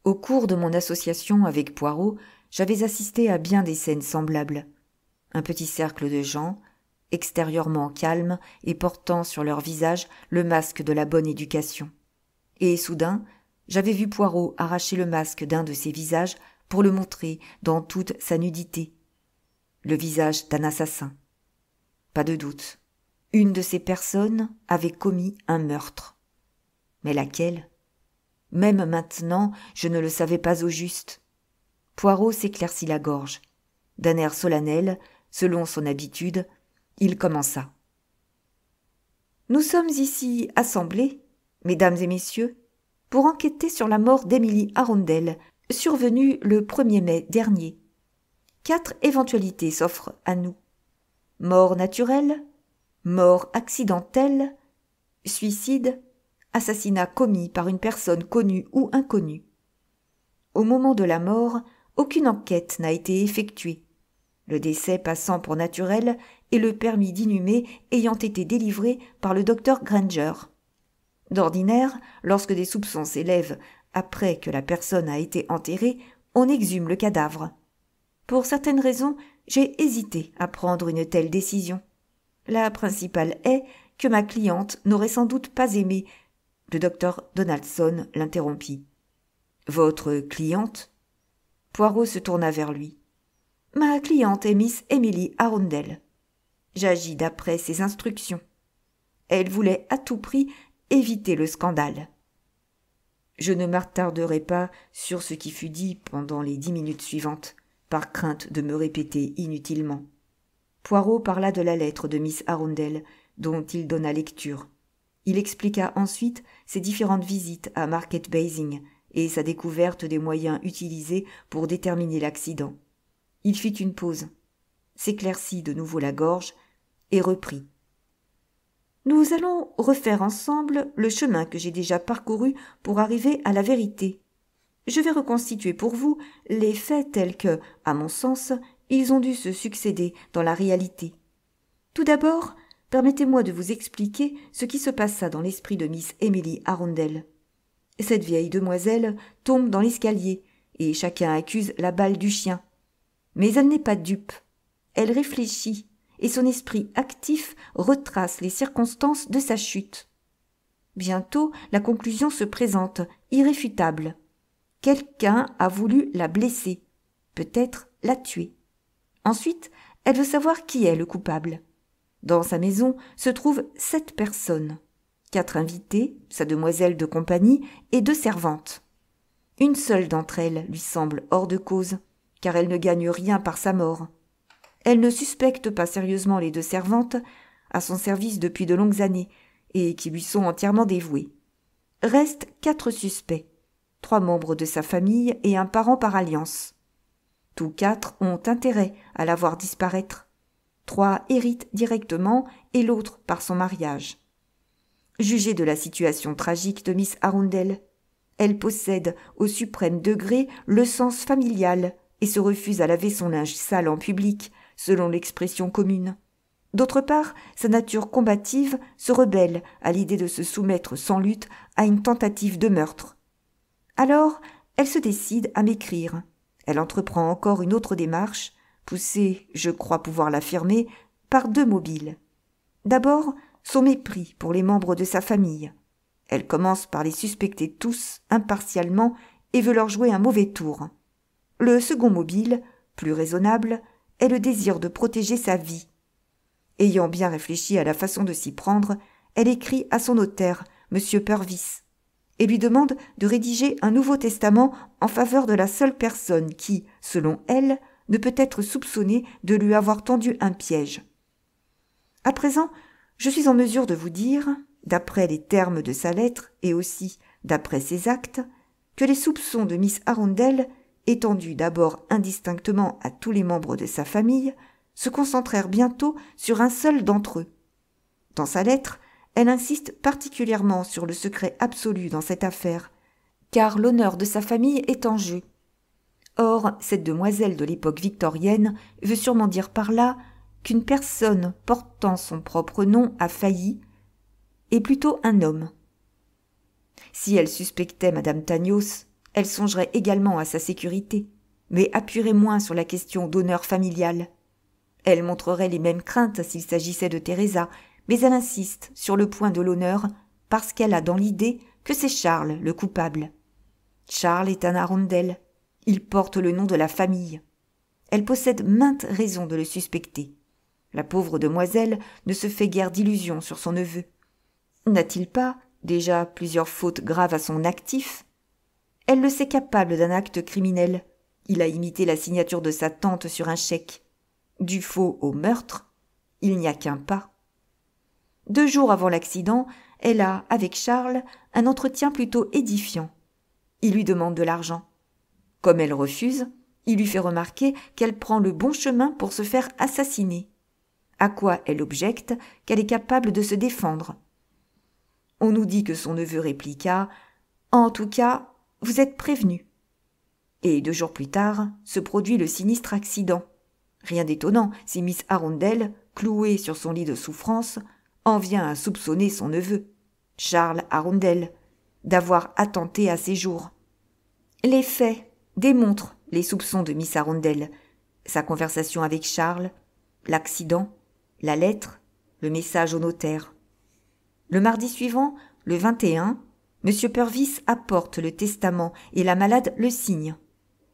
Au cours de mon association avec Poirot, j'avais assisté à bien des scènes semblables. Un petit cercle de gens, extérieurement calmes et portant sur leur visage le masque de la bonne éducation. Et soudain, j'avais vu Poirot arracher le masque d'un de ces visages pour le montrer dans toute sa nudité. Le visage d'un assassin. Pas de doute. Une de ces personnes avait commis un meurtre. Mais laquelle? Même maintenant, je ne le savais pas au juste. Poirot s'éclaircit la gorge. D'un air solennel, selon son habitude, il commença. « Nous sommes ici assemblés, mesdames et messieurs, pour enquêter sur la mort d'Emily Arundel, survenue le 1er mai dernier. 4 éventualités s'offrent à nous. Mort naturelle, mort accidentelle, suicide, assassinat commis par une personne connue ou inconnue. Au moment de la mort, aucune enquête n'a été effectuée, le décès passant pour naturel et le permis d'inhumer ayant été délivré par le docteur Granger. D'ordinaire, lorsque des soupçons s'élèvent après que la personne a été enterrée, on exhume le cadavre. Pour certaines raisons, j'ai hésité à prendre une telle décision. La principale est que ma cliente n'aurait sans doute pas aimé. Le docteur Donaldson l'interrompit. « Votre cliente ?» Poirot se tourna vers lui. « Ma cliente est Miss Emily Arundel. J'agis d'après ses instructions. Elle voulait à tout prix éviter le scandale. » Je ne m'attarderai pas sur ce qui fut dit pendant les 10 minutes suivantes, par crainte de me répéter inutilement. Poirot parla de la lettre de Miss Arundel, dont il donna lecture. Il expliqua ensuite ses différentes visites à Market Basing et sa découverte des moyens utilisés pour déterminer l'accident. Il fit une pause, s'éclaircit de nouveau la gorge et reprit. « Nous allons refaire ensemble le chemin que j'ai déjà parcouru pour arriver à la vérité. Je vais reconstituer pour vous les faits tels que, à mon sens, ils ont dû se succéder dans la réalité. Tout d'abord, permettez-moi de vous expliquer ce qui se passa dans l'esprit de Miss Emily Arundel. Cette vieille demoiselle tombe dans l'escalier, et chacun accuse la balle du chien. Mais elle n'est pas dupe. Elle réfléchit, et son esprit actif retrace les circonstances de sa chute. Bientôt, la conclusion se présente, irréfutable. Quelqu'un a voulu la blesser, peut-être la tuer. Ensuite, elle veut savoir qui est le coupable. Dans sa maison se trouvent 7 personnes, 4 invités, sa demoiselle de compagnie et 2 servantes. Une seule d'entre elles lui semble hors de cause, car elle ne gagne rien par sa mort. Elle ne suspecte pas sérieusement les 2 servantes, à son service depuis de longues années, et qui lui sont entièrement dévouées. Restent 4 suspects, 3 membres de sa famille et un parent par alliance. Tous 4 ont intérêt à la voir disparaître. 3 héritent directement et l'autre par son mariage. Jugez de la situation tragique de Miss Arundel. Elle possède au suprême degré le sens familial et se refuse à laver son linge sale en public, selon l'expression commune. D'autre part, sa nature combative se rebelle à l'idée de se soumettre sans lutte à une tentative de meurtre. Alors, elle se décide à m'écrire. Elle entreprend encore une autre démarche, poussée, je crois pouvoir l'affirmer, par 2 mobiles. D'abord, son mépris pour les membres de sa famille. Elle commence par les suspecter tous, impartialement, et veut leur jouer un mauvais tour. Le second mobile, plus raisonnable, est le désir de protéger sa vie. Ayant bien réfléchi à la façon de s'y prendre, elle écrit à son notaire, M. Purvis, et lui demande de rédiger un Nouveau Testament en faveur de la seule personne qui, selon elle, ne peut être soupçonnée de lui avoir tendu un piège. À présent, je suis en mesure de vous dire, d'après les termes de sa lettre et aussi d'après ses actes, que les soupçons de Miss Arundel, étendus d'abord indistinctement à tous les membres de sa famille, se concentrèrent bientôt sur un seul d'entre eux. Dans sa lettre, elle insiste particulièrement sur le secret absolu dans cette affaire, car l'honneur de sa famille est en jeu. Or, cette demoiselle de l'époque victorienne veut sûrement dire par là qu'une personne portant son propre nom a failli, et plutôt un homme. Si elle suspectait Madame Tanios, elle songerait également à sa sécurité, mais appuierait moins sur la question d'honneur familial. Elle montrerait les mêmes craintes s'il s'agissait de Teresa, mais elle insiste sur le point de l'honneur parce qu'elle a dans l'idée que c'est Charles le coupable. Charles est un Arundel. Il porte le nom de la famille. Elle possède maintes raisons de le suspecter. La pauvre demoiselle ne se fait guère d'illusions sur son neveu. N'a-t-il pas déjà plusieurs fautes graves à son actif? Elle le sait capable d'un acte criminel. Il a imité la signature de sa tante sur un chèque. Du faux au meurtre, il n'y a qu'un pas. 2 jours avant l'accident, elle a, avec Charles, un entretien plutôt édifiant. Il lui demande de l'argent. Comme elle refuse, il lui fait remarquer qu'elle prend le bon chemin pour se faire assassiner. À quoi elle objecte qu'elle est capable de se défendre. On nous dit que son neveu répliqua « En tout cas, vous êtes prévenu ». Et 2 jours plus tard, se produit le sinistre accident. Rien d'étonnant si Miss Arundel, clouée sur son lit de souffrance, en vient à soupçonner son neveu, Charles Arundel, d'avoir attenté à ses jours. Les faits démontrent les soupçons de Miss Arundel, sa conversation avec Charles, l'accident, la lettre, le message au notaire. Le mardi suivant, le 21, M. Purvis apporte le testament et la malade le signe.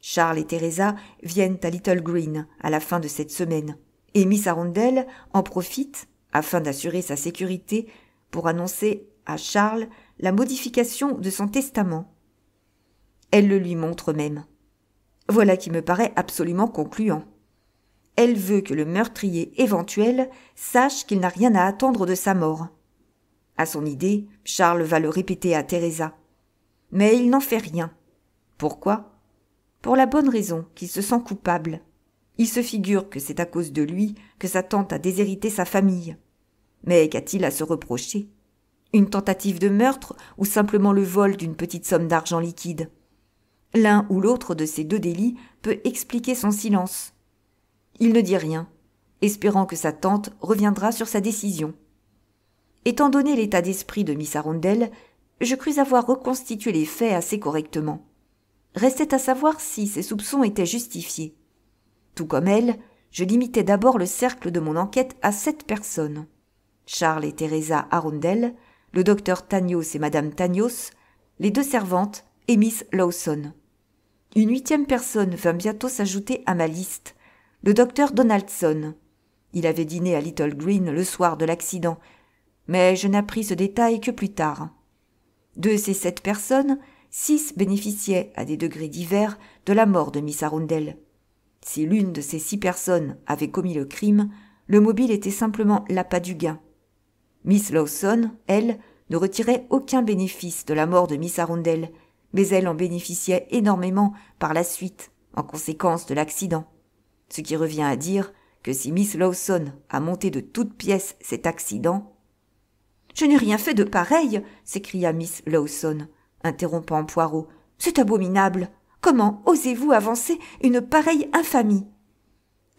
Charles et Teresa viennent à Little Green à la fin de cette semaine, et Miss Arundel en profite, afin d'assurer sa sécurité, pour annoncer à Charles la modification de son testament. Elle le lui montre même. Voilà qui me paraît absolument concluant. Elle veut que le meurtrier éventuel sache qu'il n'a rien à attendre de sa mort. À son idée, Charles va le répéter à Teresa. Mais il n'en fait rien. Pourquoi ? Pour la bonne raison qu'il se sent coupable. Il se figure que c'est à cause de lui que sa tante a déshérité sa famille. Mais qu'a-t-il à se reprocher ? Une tentative de meurtre ou simplement le vol d'une petite somme d'argent liquide ? L'un ou l'autre de ces 2 délits peut expliquer son silence. Il ne dit rien, espérant que sa tante reviendra sur sa décision. Étant donné l'état d'esprit de Miss Arundel, je crus avoir reconstitué les faits assez correctement. Restait à savoir si ces soupçons étaient justifiés. Tout comme elle, je limitais d'abord le cercle de mon enquête à 7 personnes. Charles et Teresa Arundel, le docteur Tanios et Madame Tanios, les 2 servantes et Miss Lawson. Une 8e personne vint bientôt s'ajouter à ma liste, le docteur Donaldson. Il avait dîné à Little Green le soir de l'accident, mais je n'appris ce détail que plus tard. De ces 7 personnes, 6 bénéficiaient, à des degrés divers, de la mort de Miss Arundel. Si l'une de ces 6 personnes avait commis le crime, le mobile était simplement l'appât du gain. Miss Lawson, elle, ne retirait aucun bénéfice de la mort de Miss Arundel, mais elle en bénéficiait énormément par la suite, en conséquence de l'accident. Ce qui revient à dire que si Miss Lawson a monté de toutes pièces cet accident... « Je n'ai rien fait de pareil !» s'écria Miss Lawson, interrompant Poirot. « C'est abominable. Comment osez-vous avancer une pareille infamie ?»«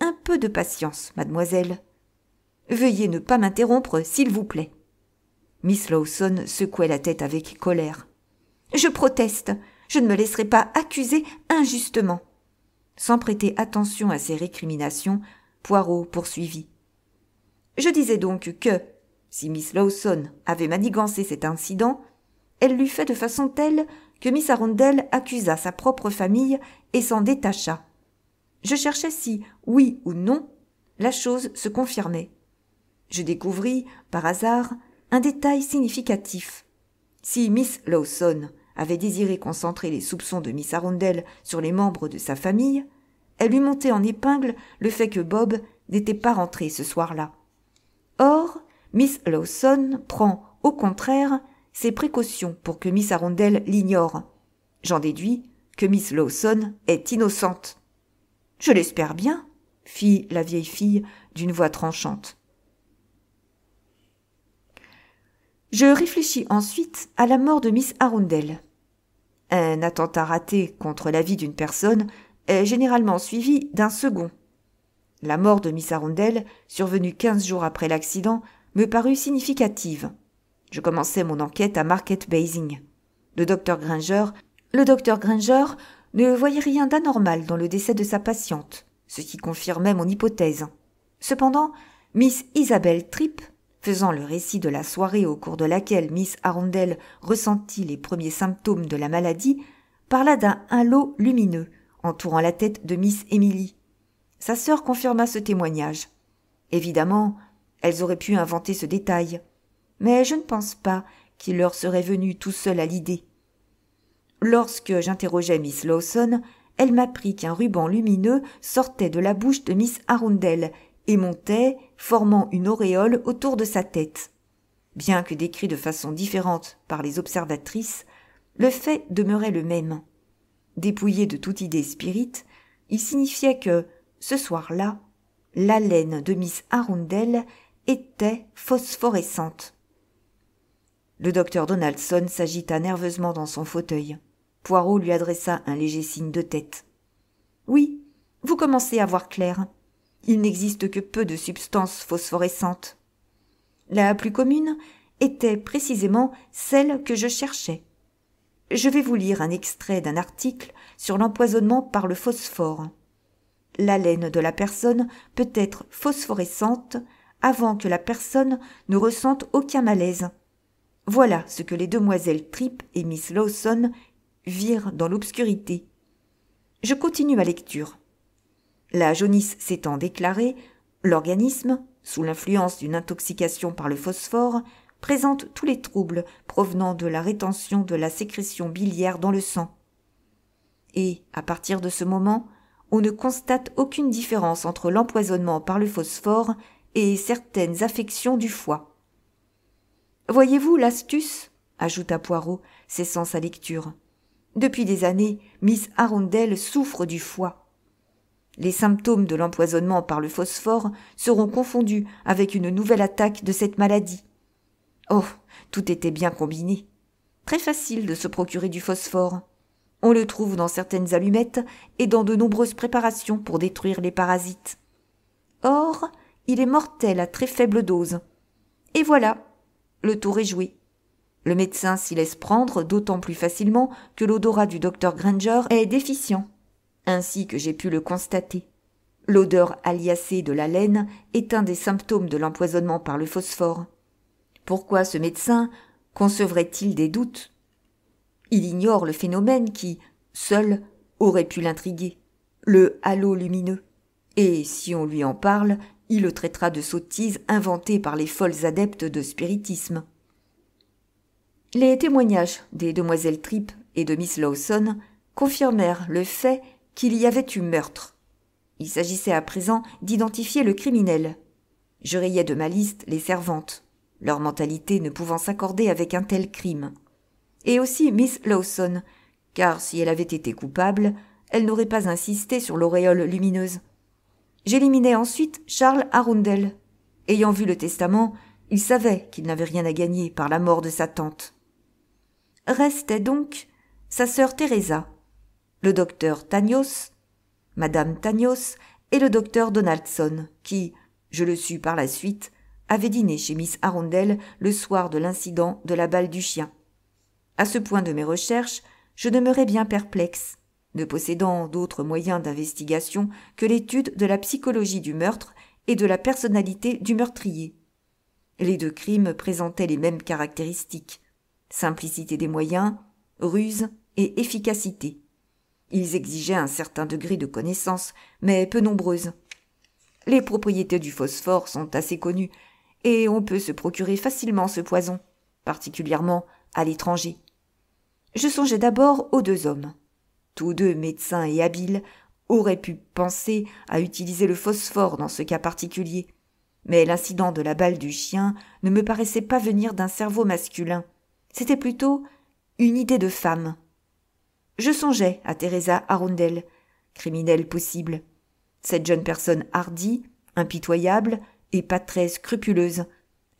Un peu de patience, mademoiselle. Veuillez ne pas m'interrompre, s'il vous plaît. » Miss Lawson secouait la tête avec colère. « Je proteste. Je ne me laisserai pas accuser injustement. » Sans prêter attention à ses récriminations, Poirot poursuivit. « Je disais donc que, si Miss Lawson avait manigancé cet incident, elle l'eût fait de façon telle que Miss Arundel accusa sa propre famille et s'en détacha. Je cherchais si, oui ou non, la chose se confirmait. Je découvris, par hasard, un détail significatif. Si Miss Lawson avait désiré concentrer les soupçons de Miss Arundel sur les membres de sa famille, elle eût monté en épingle le fait que Bob n'était pas rentré ce soir-là. Or, Miss Lawson prend, au contraire, ses précautions pour que Miss Arundel l'ignore. J'en déduis que Miss Lawson est innocente. « Je l'espère bien, » fit la vieille fille d'une voix tranchante. Je réfléchis ensuite à la mort de Miss Arundel. Un attentat raté contre la vie d'une personne est généralement suivi d'un second. La mort de Miss Arundel, survenue 15 jours après l'accident, me parut significative. Je commençais mon enquête à Market Basing. Le docteur Granger ne voyait rien d'anormal dans le décès de sa patiente, ce qui confirmait mon hypothèse. Cependant, Miss Isabelle Tripp, faisant le récit de la soirée au cours de laquelle Miss Arundel ressentit les premiers symptômes de la maladie, parla d'un halo lumineux entourant la tête de Miss Emily. Sa sœur confirma ce témoignage. Évidemment, elles auraient pu inventer ce détail, mais je ne pense pas qu'il leur serait venu tout seul à l'idée. Lorsque j'interrogeai Miss Lawson, elle m'apprit qu'un ruban lumineux sortait de la bouche de Miss Arundel et montait, formant une auréole autour de sa tête. Bien que décrit de façon différente par les observatrices, le fait demeurait le même. Dépouillé de toute idée spirite, il signifiait que, ce soir-là, l'haleine de Miss Arundel était phosphorescente. Le docteur Donaldson s'agita nerveusement dans son fauteuil. Poirot lui adressa un léger signe de tête. « Oui, vous commencez à voir clair. Il n'existe que peu de substances phosphorescentes. La plus commune était précisément celle que je cherchais. Je vais vous lire un extrait d'un article sur l'empoisonnement par le phosphore. L'haleine de la personne peut être phosphorescente avant que la personne ne ressente aucun malaise. Voilà ce que les demoiselles Tripp et Miss Lawson virent dans l'obscurité. Je continue ma lecture. La jaunisse s'étant déclarée, l'organisme, sous l'influence d'une intoxication par le phosphore, présente tous les troubles provenant de la rétention de la sécrétion biliaire dans le sang. Et, à partir de ce moment, on ne constate aucune différence entre l'empoisonnement par le phosphore et certaines affections du foie. « Voyez-vous l'astuce ?» ajouta Poirot, cessant sa lecture. « Depuis des années, Miss Arundel souffre du foie. Les symptômes de l'empoisonnement par le phosphore seront confondus avec une nouvelle attaque de cette maladie. Oh, tout était bien combiné. Très facile de se procurer du phosphore. On le trouve dans certaines allumettes et dans de nombreuses préparations pour détruire les parasites. Or, il est mortel à très faible dose. Et voilà, le tour est joué. Le médecin s'y laisse prendre d'autant plus facilement que l'odorat du docteur Granger est déficient, ainsi que j'ai pu le constater. L'odeur aliacée de la laine est un des symptômes de l'empoisonnement par le phosphore. Pourquoi ce médecin concevrait-il des doutes ? Il ignore le phénomène qui, seul, aurait pu l'intriguer, le halo lumineux. Et si on lui en parle, il le traitera de sottise inventée par les folles adeptes de spiritisme. Les témoignages des demoiselles Tripp et de Miss Lawson confirmèrent le fait qu'il y avait eu meurtre. Il s'agissait à présent d'identifier le criminel. Je rayais de ma liste les servantes, leur mentalité ne pouvant s'accorder avec un tel crime. Et aussi Miss Lawson, car si elle avait été coupable, elle n'aurait pas insisté sur l'auréole lumineuse. J'éliminai ensuite Charles Arundel. Ayant vu le testament, il savait qu'il n'avait rien à gagner par la mort de sa tante. Restait donc sa sœur Teresa, le docteur Tanios, Madame Tanios et le docteur Donaldson, qui, je le sus par la suite, avait dîné chez Miss Arundel le soir de l'incident de la balle du chien. À ce point de mes recherches, je demeurais bien perplexe, ne possédant d'autres moyens d'investigation que l'étude de la psychologie du meurtre et de la personnalité du meurtrier. Les deux crimes présentaient les mêmes caractéristiques: simplicité des moyens, ruse et efficacité. Ils exigeaient un certain degré de connaissance, mais peu nombreuses. Les propriétés du phosphore sont assez connues, et on peut se procurer facilement ce poison, particulièrement à l'étranger. Je songeais d'abord aux deux hommes. Tous deux médecins et habiles auraient pu penser à utiliser le phosphore dans ce cas particulier, mais l'incident de la balle du chien ne me paraissait pas venir d'un cerveau masculin. C'était plutôt une idée de femme. Je songeais à Teresa Arundel, criminelle possible. Cette jeune personne hardie, impitoyable et pas très scrupuleuse,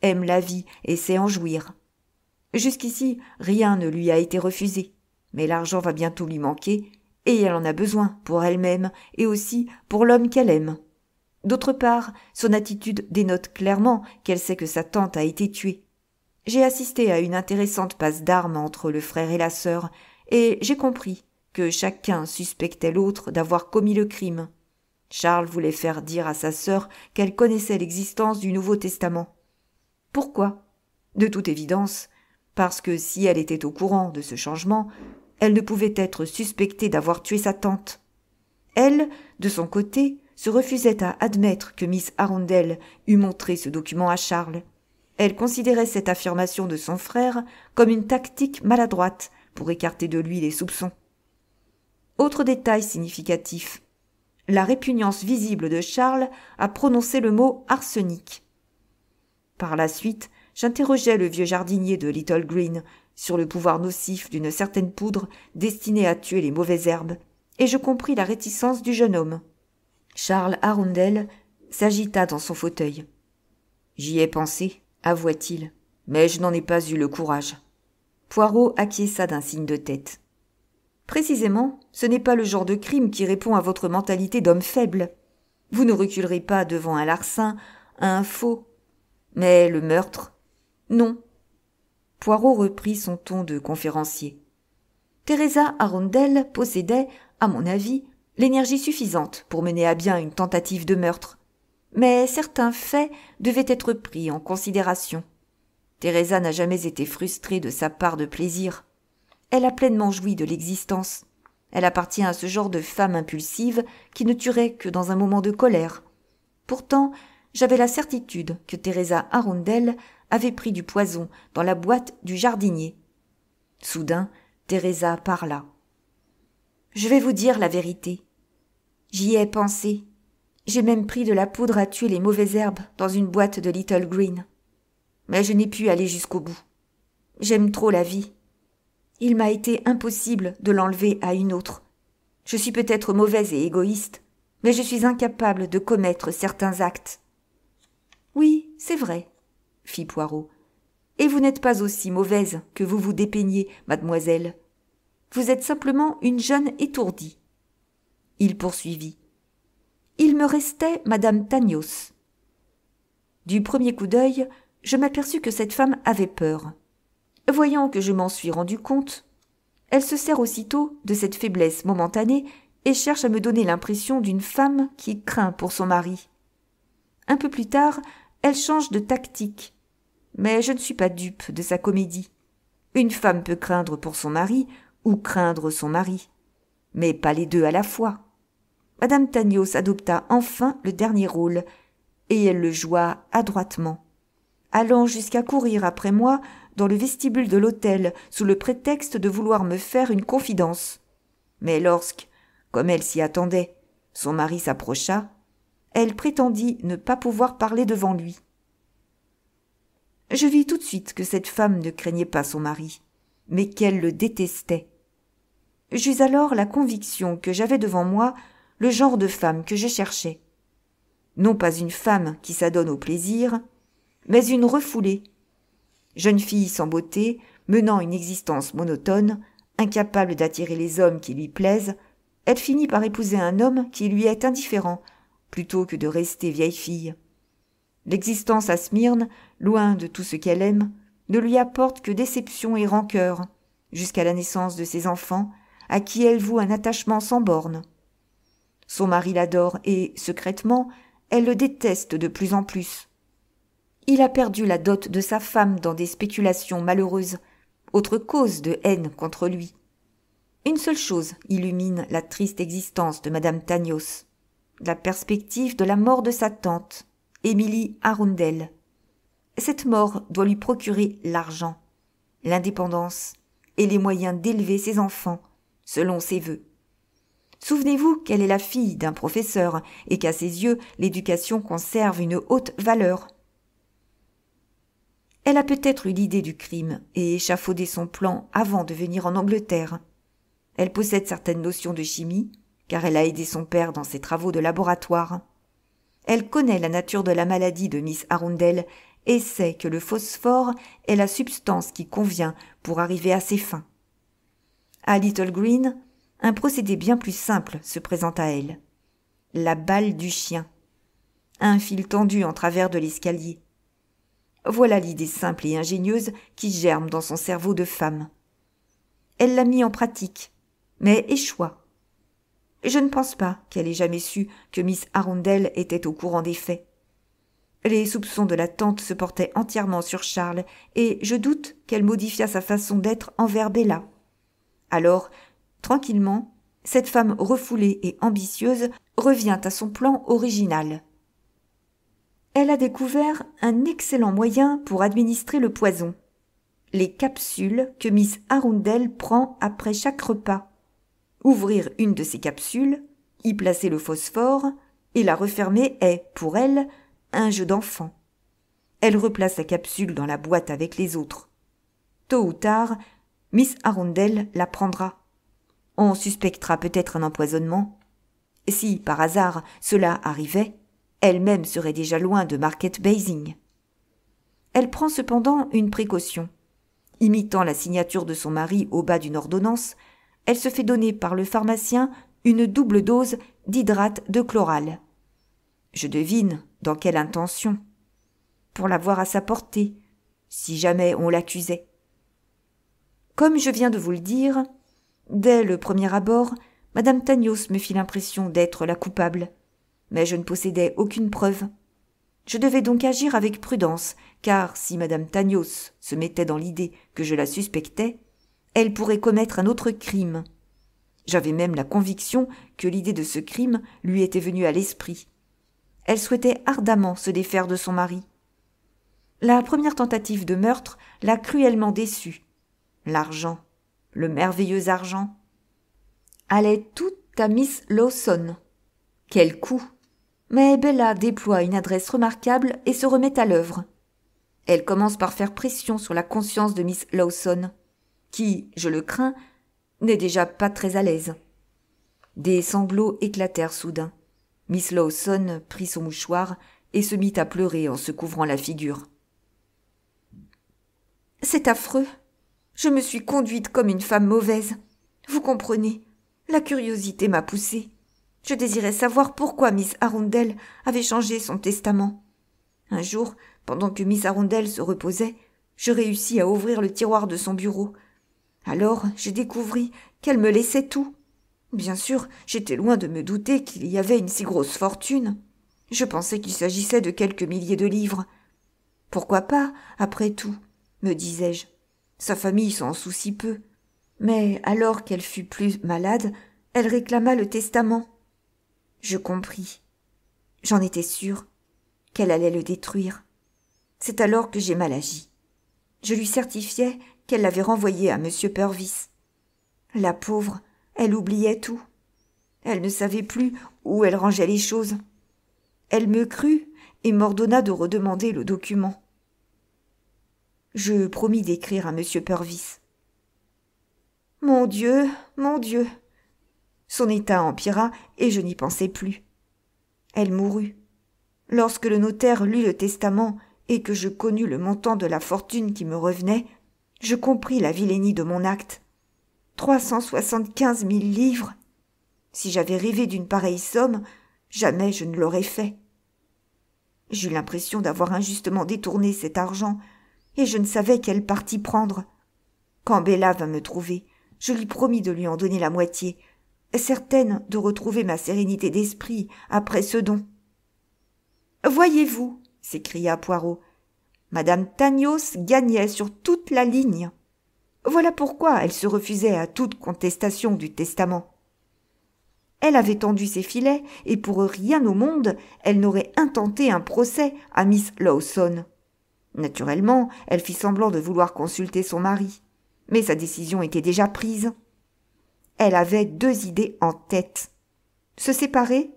aime la vie et sait en jouir. Jusqu'ici, rien ne lui a été refusé, mais l'argent va bientôt lui manquer, et elle en a besoin pour elle-même et aussi pour l'homme qu'elle aime. D'autre part, son attitude dénote clairement qu'elle sait que sa tante a été tuée. J'ai assisté à une intéressante passe d'armes entre le frère et la sœur, et j'ai compris que chacun suspectait l'autre d'avoir commis le crime. Charles voulait faire dire à sa sœur qu'elle connaissait l'existence du Nouveau Testament. Pourquoi ? De toute évidence, parce que si elle était au courant de ce changement, elle ne pouvait être suspectée d'avoir tué sa tante. Elle, de son côté, se refusait à admettre que Miss Arundel eût montré ce document à Charles. Elle considérait cette affirmation de son frère comme une tactique maladroite pour écarter de lui les soupçons. Autre détail significatif, la répugnance visible de Charles à prononcer le mot arsenic. Par la suite, j'interrogeai le vieux jardinier de Little Green sur le pouvoir nocif d'une certaine poudre destinée à tuer les mauvaises herbes, et je compris la réticence du jeune homme. Charles Arundel s'agita dans son fauteuil. « J'y ai pensé, avoua-t-il, mais je n'en ai pas eu le courage. » Poirot acquiesça d'un signe de tête. « Précisément, ce n'est pas le genre de crime qui répond à votre mentalité d'homme faible. Vous ne reculerez pas devant un larcin, un faux. Mais le meurtre, non. » Poirot reprit son ton de conférencier. Teresa Arundel possédait, à mon avis, l'énergie suffisante pour mener à bien une tentative de meurtre. Mais certains faits devaient être pris en considération. Teresa n'a jamais été frustrée de sa part de plaisir. Elle a pleinement joui de l'existence. Elle appartient à ce genre de femme impulsive qui ne tuerait que dans un moment de colère. Pourtant, j'avais la certitude que Teresa Arundel avait pris du poison dans la boîte du jardinier. Soudain, Teresa parla. « Je vais vous dire la vérité. J'y ai pensé. J'ai même pris de la poudre à tuer les mauvaises herbes dans une boîte de Little Green. Mais je n'ai pu aller jusqu'au bout. J'aime trop la vie. Il m'a été impossible de l'enlever à une autre. Je suis peut-être mauvaise et égoïste, mais je suis incapable de commettre certains actes. »« Oui, c'est vrai, » fit Poirot. « Et vous n'êtes pas aussi mauvaise que vous vous dépeignez, mademoiselle. Vous êtes simplement une jeune étourdie. » Il poursuivit. « Il me restait madame Tanios. » Du premier coup d'œil, je m'aperçus que cette femme avait peur. Voyant que je m'en suis rendu compte, elle se sert aussitôt de cette faiblesse momentanée et cherche à me donner l'impression d'une femme qui craint pour son mari. Un peu plus tard, elle change de tactique. Mais je ne suis pas dupe de sa comédie. Une femme peut craindre pour son mari ou craindre son mari, mais pas les deux à la fois. Madame Tanios adopta enfin le dernier rôle, et elle le joua adroitement, allant jusqu'à courir après moi dans le vestibule de l'hôtel sous le prétexte de vouloir me faire une confidence. Mais lorsque, comme elle s'y attendait, son mari s'approcha, elle prétendit ne pas pouvoir parler devant lui. Je vis tout de suite que cette femme ne craignait pas son mari, mais qu'elle le détestait. J'eus alors la conviction que j'avais devant moi le genre de femme que je cherchais. Non pas une femme qui s'adonne au plaisir, mais une refoulée. Jeune fille sans beauté, menant une existence monotone, incapable d'attirer les hommes qui lui plaisent, elle finit par épouser un homme qui lui est indifférent, plutôt que de rester vieille fille. L'existence à Smyrne, loin de tout ce qu'elle aime, ne lui apporte que déception et rancœur, jusqu'à la naissance de ses enfants, à qui elle voue un attachement sans bornes. Son mari l'adore et, secrètement, elle le déteste de plus en plus. Il a perdu la dot de sa femme dans des spéculations malheureuses, autre cause de haine contre lui. Une seule chose illumine la triste existence de Madame Tanios, la perspective de la mort de sa tante, Émilie Arundel. Cette mort doit lui procurer l'argent, l'indépendance et les moyens d'élever ses enfants, selon ses vœux. Souvenez-vous qu'elle est la fille d'un professeur et qu'à ses yeux, l'éducation conserve une haute valeur. Elle a peut-être eu l'idée du crime et échafaudé son plan avant de venir en Angleterre. Elle possède certaines notions de chimie, car elle a aidé son père dans ses travaux de laboratoire. Elle connaît la nature de la maladie de Miss Arundel et sait que le phosphore est la substance qui convient pour arriver à ses fins. À Little Green, un procédé bien plus simple se présente à elle. La balle du chien. Un fil tendu en travers de l'escalier. Voilà l'idée simple et ingénieuse qui germe dans son cerveau de femme. Elle l'a mis en pratique, mais échoua. Je ne pense pas qu'elle ait jamais su que Miss Arundel était au courant des faits. Les soupçons de la tante se portaient entièrement sur Charles, et je doute qu'elle modifiât sa façon d'être envers Bella. Alors, tranquillement, cette femme refoulée et ambitieuse revient à son plan original. Elle a découvert un excellent moyen pour administrer le poison. Les capsules que Miss Arundel prend après chaque repas. Ouvrir une de ces capsules, y placer le phosphore, et la refermer est, pour elle, un jeu d'enfant. Elle replace la capsule dans la boîte avec les autres. Tôt ou tard, Miss Arundel la prendra. On suspectera peut-être un empoisonnement. Si, par hasard, cela arrivait, elle-même serait déjà loin de Market Basing. Elle prend cependant une précaution. Imitant la signature de son mari au bas d'une ordonnance, elle se fait donner par le pharmacien une double dose d'hydrate de chloral. Je devine dans quelle intention. Pour l'avoir à sa portée, si jamais on l'accusait. Comme je viens de vous le dire, dès le premier abord, Madame Tanios me fit l'impression d'être la coupable, mais je ne possédais aucune preuve. Je devais donc agir avec prudence, car si Madame Tanios se mettait dans l'idée que je la suspectais, elle pourrait commettre un autre crime. J'avais même la conviction que l'idée de ce crime lui était venue à l'esprit. Elle souhaitait ardemment se défaire de son mari. La première tentative de meurtre l'a cruellement déçue. L'argent, le merveilleux argent, allait tout à Miss Lawson. Quel coup! Mais Bella déploie une adresse remarquable et se remet à l'œuvre. Elle commence par faire pression sur la conscience de Miss Lawson, qui, je le crains, n'est déjà pas très à l'aise. Des sanglots éclatèrent soudain. Miss Lawson prit son mouchoir et se mit à pleurer en se couvrant la figure. « C'est affreux. Je me suis conduite comme une femme mauvaise. Vous comprenez, la curiosité m'a poussée. Je désirais savoir pourquoi Miss Arundel avait changé son testament. Un jour, pendant que Miss Arundel se reposait, je réussis à ouvrir le tiroir de son bureau. Alors, j'ai découvert qu'elle me laissait tout. Bien sûr, j'étais loin de me douter qu'il y avait une si grosse fortune. Je pensais qu'il s'agissait de quelques milliers de livres. Pourquoi pas, après tout, me disais-je. Sa famille s'en soucie peu. Mais alors qu'elle fut plus malade, elle réclama le testament. Je compris. J'en étais sûre qu'elle allait le détruire. C'est alors que j'ai mal agi. Je lui certifiai qu'elle l'avait renvoyé à M. Purvis. La pauvre, elle oubliait tout. Elle ne savait plus où elle rangeait les choses. Elle me crut et m'ordonna de redemander le document. Je promis d'écrire à M. Purvis. Mon Dieu, mon Dieu !» Son état empira et je n'y pensais plus. Elle mourut. Lorsque le notaire lut le testament et que je connus le montant de la fortune qui me revenait, je compris la vilainie de mon acte. 375 000 livres. Si j'avais rêvé d'une pareille somme, jamais je ne l'aurais fait. J'eus l'impression d'avoir injustement détourné cet argent, et je ne savais quel parti prendre. Quand Bella vint me trouver, je lui promis de lui en donner la moitié, certaine de retrouver ma sérénité d'esprit après ce don. « Voyez-vous, » s'écria Poirot, « Madame Tagnos gagnait sur toute la ligne. Voilà pourquoi elle se refusait à toute contestation du testament. Elle avait tendu ses filets, et pour rien au monde, elle n'aurait intenté un procès à Miss Lawson. Naturellement, elle fit semblant de vouloir consulter son mari, mais sa décision était déjà prise. Elle avait 2 idées en tête. Se séparer,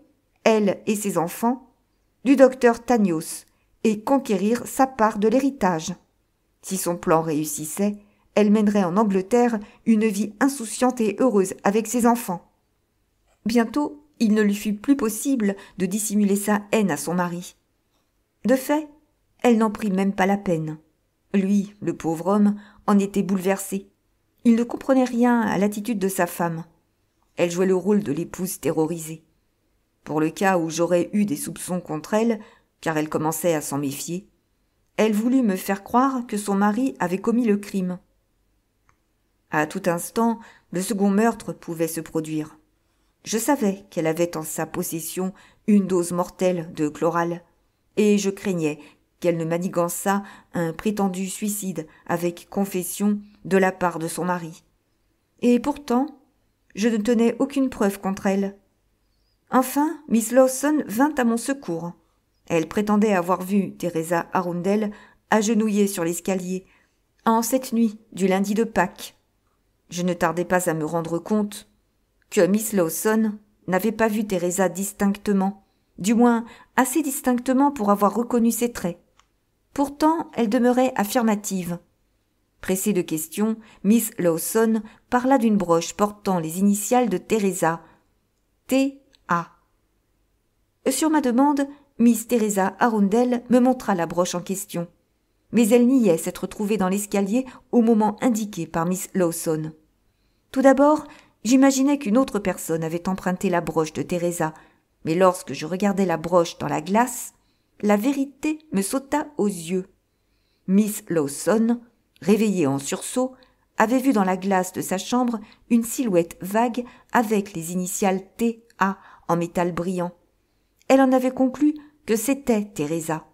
elle et ses enfants, du docteur Tagnos, et conquérir sa part de l'héritage. Si son plan réussissait, elle mènerait en Angleterre une vie insouciante et heureuse avec ses enfants. Bientôt, il ne lui fut plus possible de dissimuler sa haine à son mari. De fait, elle n'en prit même pas la peine. Lui, le pauvre homme, en était bouleversé. Il ne comprenait rien à l'attitude de sa femme. Elle jouait le rôle de l'épouse terrorisée. Pour le cas où j'aurais eu des soupçons contre elle, car elle commençait à s'en méfier, elle voulut me faire croire que son mari avait commis le crime. À tout instant, le second meurtre pouvait se produire. Je savais qu'elle avait en sa possession une dose mortelle de chloral, et je craignais qu'elle ne manigançât un prétendu suicide avec confession de la part de son mari. Et pourtant, je ne tenais aucune preuve contre elle. Enfin, Miss Lawson vint à mon secours. Elle prétendait avoir vu Teresa Arundel agenouillée sur l'escalier, en cette nuit du lundi de Pâques. Je ne tardai pas à me rendre compte que Miss Lawson n'avait pas vu Teresa distinctement, du moins assez distinctement pour avoir reconnu ses traits. Pourtant, elle demeurait affirmative. Pressée de questions, Miss Lawson parla d'une broche portant les initiales de Teresa, T.A. Sur ma demande, Miss Teresa Arundel me montra la broche en question, mais elle niait s'être trouvée dans l'escalier au moment indiqué par Miss Lawson. Tout d'abord, j'imaginais qu'une autre personne avait emprunté la broche de Teresa, mais lorsque je regardai la broche dans la glace, la vérité me sauta aux yeux. Miss Lawson, réveillée en sursaut, avait vu dans la glace de sa chambre une silhouette vague avec les initiales T.A. en métal brillant. Elle en avait conclu que c'était Teresa.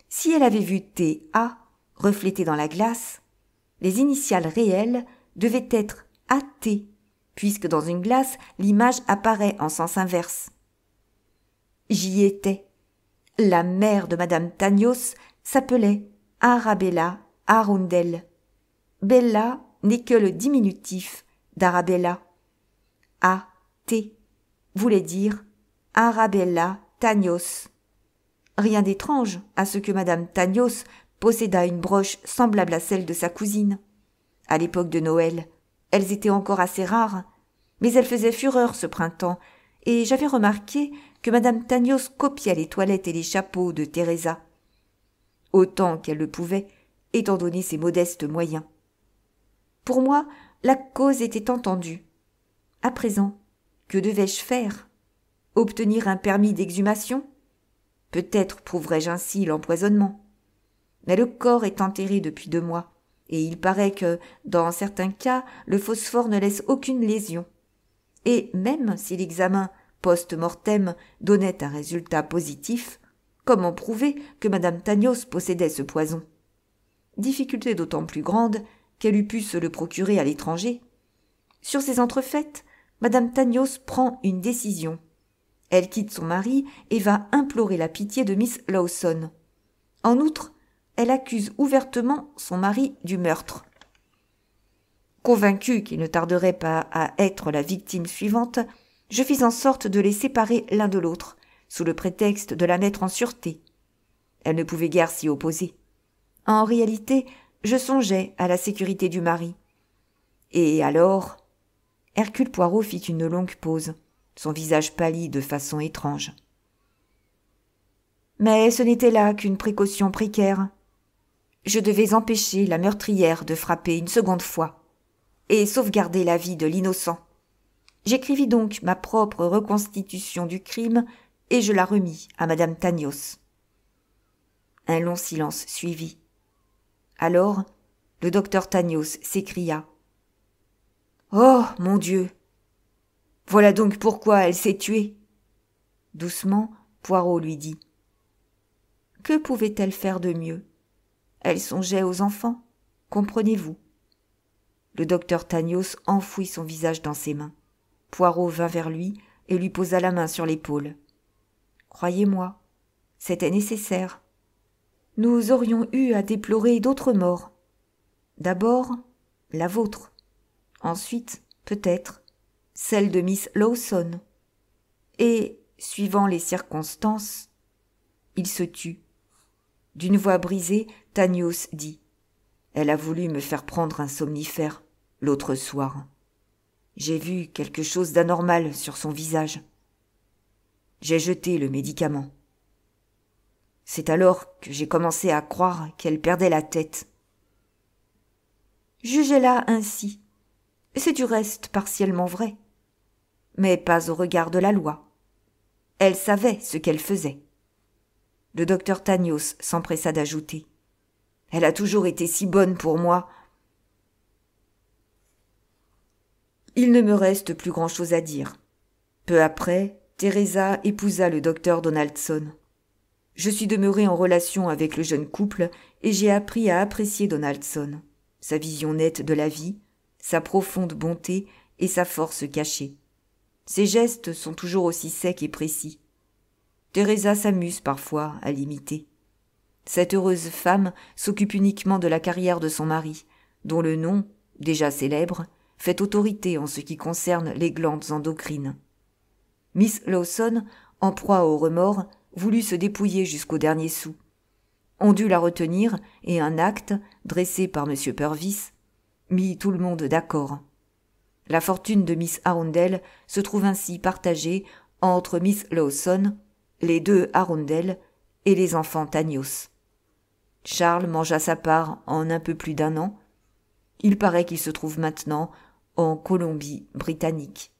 Si elle avait vu T.A. reflété dans la glace, les initiales réelles devaient être A.T., puisque dans une glace, l'image apparaît en sens inverse. J'y étais. La mère de Madame Tagnos s'appelait Arabella Arundel. Bella n'est que le diminutif d'Arabella. A.T. voulait dire Arabella Tagnos. Rien d'étrange à ce que Madame Tagnos possédât une broche semblable à celle de sa cousine. À l'époque de Noël, elles étaient encore assez rares, mais elles faisaient fureur ce printemps, et j'avais remarqué que Madame Tagnos copiait les toilettes et les chapeaux de Teresa, autant qu'elle le pouvait, étant donné ses modestes moyens. Pour moi, la cause était entendue. À présent, que devais-je faire? Obtenir un permis d'exhumation? Peut-être prouverais-je ainsi l'empoisonnement. Mais le corps est enterré depuis 2 mois, et il paraît que, dans certains cas, le phosphore ne laisse aucune lésion. Et même si l'examen post-mortem donnait un résultat positif, comment prouver que Madame Tagnos possédait ce poison? Difficulté d'autant plus grande qu'elle eût pu se le procurer à l'étranger. Sur ces entrefaites, Madame Tagnos prend une décision. Elle quitte son mari et va implorer la pitié de Miss Lawson. En outre, elle accuse ouvertement son mari du meurtre. Convaincue qu'il ne tarderait pas à être la victime suivante, je fis en sorte de les séparer l'un de l'autre, sous le prétexte de la mettre en sûreté. Elle ne pouvait guère s'y opposer. En réalité, je songeais à la sécurité du mari. Et alors... Hercule Poirot fit une longue pause, son visage pâlit de façon étrange. Mais ce n'était là qu'une précaution précaire. Je devais empêcher la meurtrière de frapper une seconde fois, et sauvegarder la vie de l'innocent. J'écrivis donc ma propre reconstitution du crime, et je la remis à madame Tanios. Un long silence suivit. Alors, le docteur Tanios s'écria. « Oh, mon Dieu! Voilà donc pourquoi elle s'est tuée !» Doucement, Poirot lui dit. Que pouvait-elle faire de mieux? Elle songeait aux enfants, comprenez-vous? Le docteur Tanios enfouit son visage dans ses mains. Poirot vint vers lui et lui posa la main sur l'épaule. « Croyez-moi, c'était nécessaire. Nous aurions eu à déplorer d'autres morts. D'abord, la vôtre. Ensuite, peut-être, celle de Miss Lawson. Et, suivant les circonstances, il se tut. D'une voix brisée, Tanios dit « Elle a voulu me faire prendre un somnifère l'autre soir. J'ai vu quelque chose d'anormal sur son visage. J'ai jeté le médicament. C'est alors que j'ai commencé à croire qu'elle perdait la tête. Jugez-la ainsi. C'est du reste partiellement vrai, mais pas au regard de la loi. Elle savait ce qu'elle faisait. » Le docteur Tanios s'empressa d'ajouter. « Elle a toujours été si bonne pour moi. » Il ne me reste plus grand-chose à dire. Peu après, Teresa épousa le docteur Donaldson. Je suis demeuré en relation avec le jeune couple et j'ai appris à apprécier Donaldson, sa vision nette de la vie, sa profonde bonté et sa force cachée. Ses gestes sont toujours aussi secs et précis. Teresa s'amuse parfois à l'imiter. Cette heureuse femme s'occupe uniquement de la carrière de son mari, dont le nom, déjà célèbre, fait autorité en ce qui concerne les glandes endocrines. Miss Lawson, en proie au remords, voulut se dépouiller jusqu'au dernier sou. On dut la retenir et un acte, dressé par M. Purvis, mit tout le monde d'accord. La fortune de Miss Arundel se trouve ainsi partagée entre Miss Lawson, les deux Arundel et les enfants Tanios. Charles mangea sa part en un peu plus d'1 an. Il paraît qu'il se trouve maintenant en Colombie-Britannique.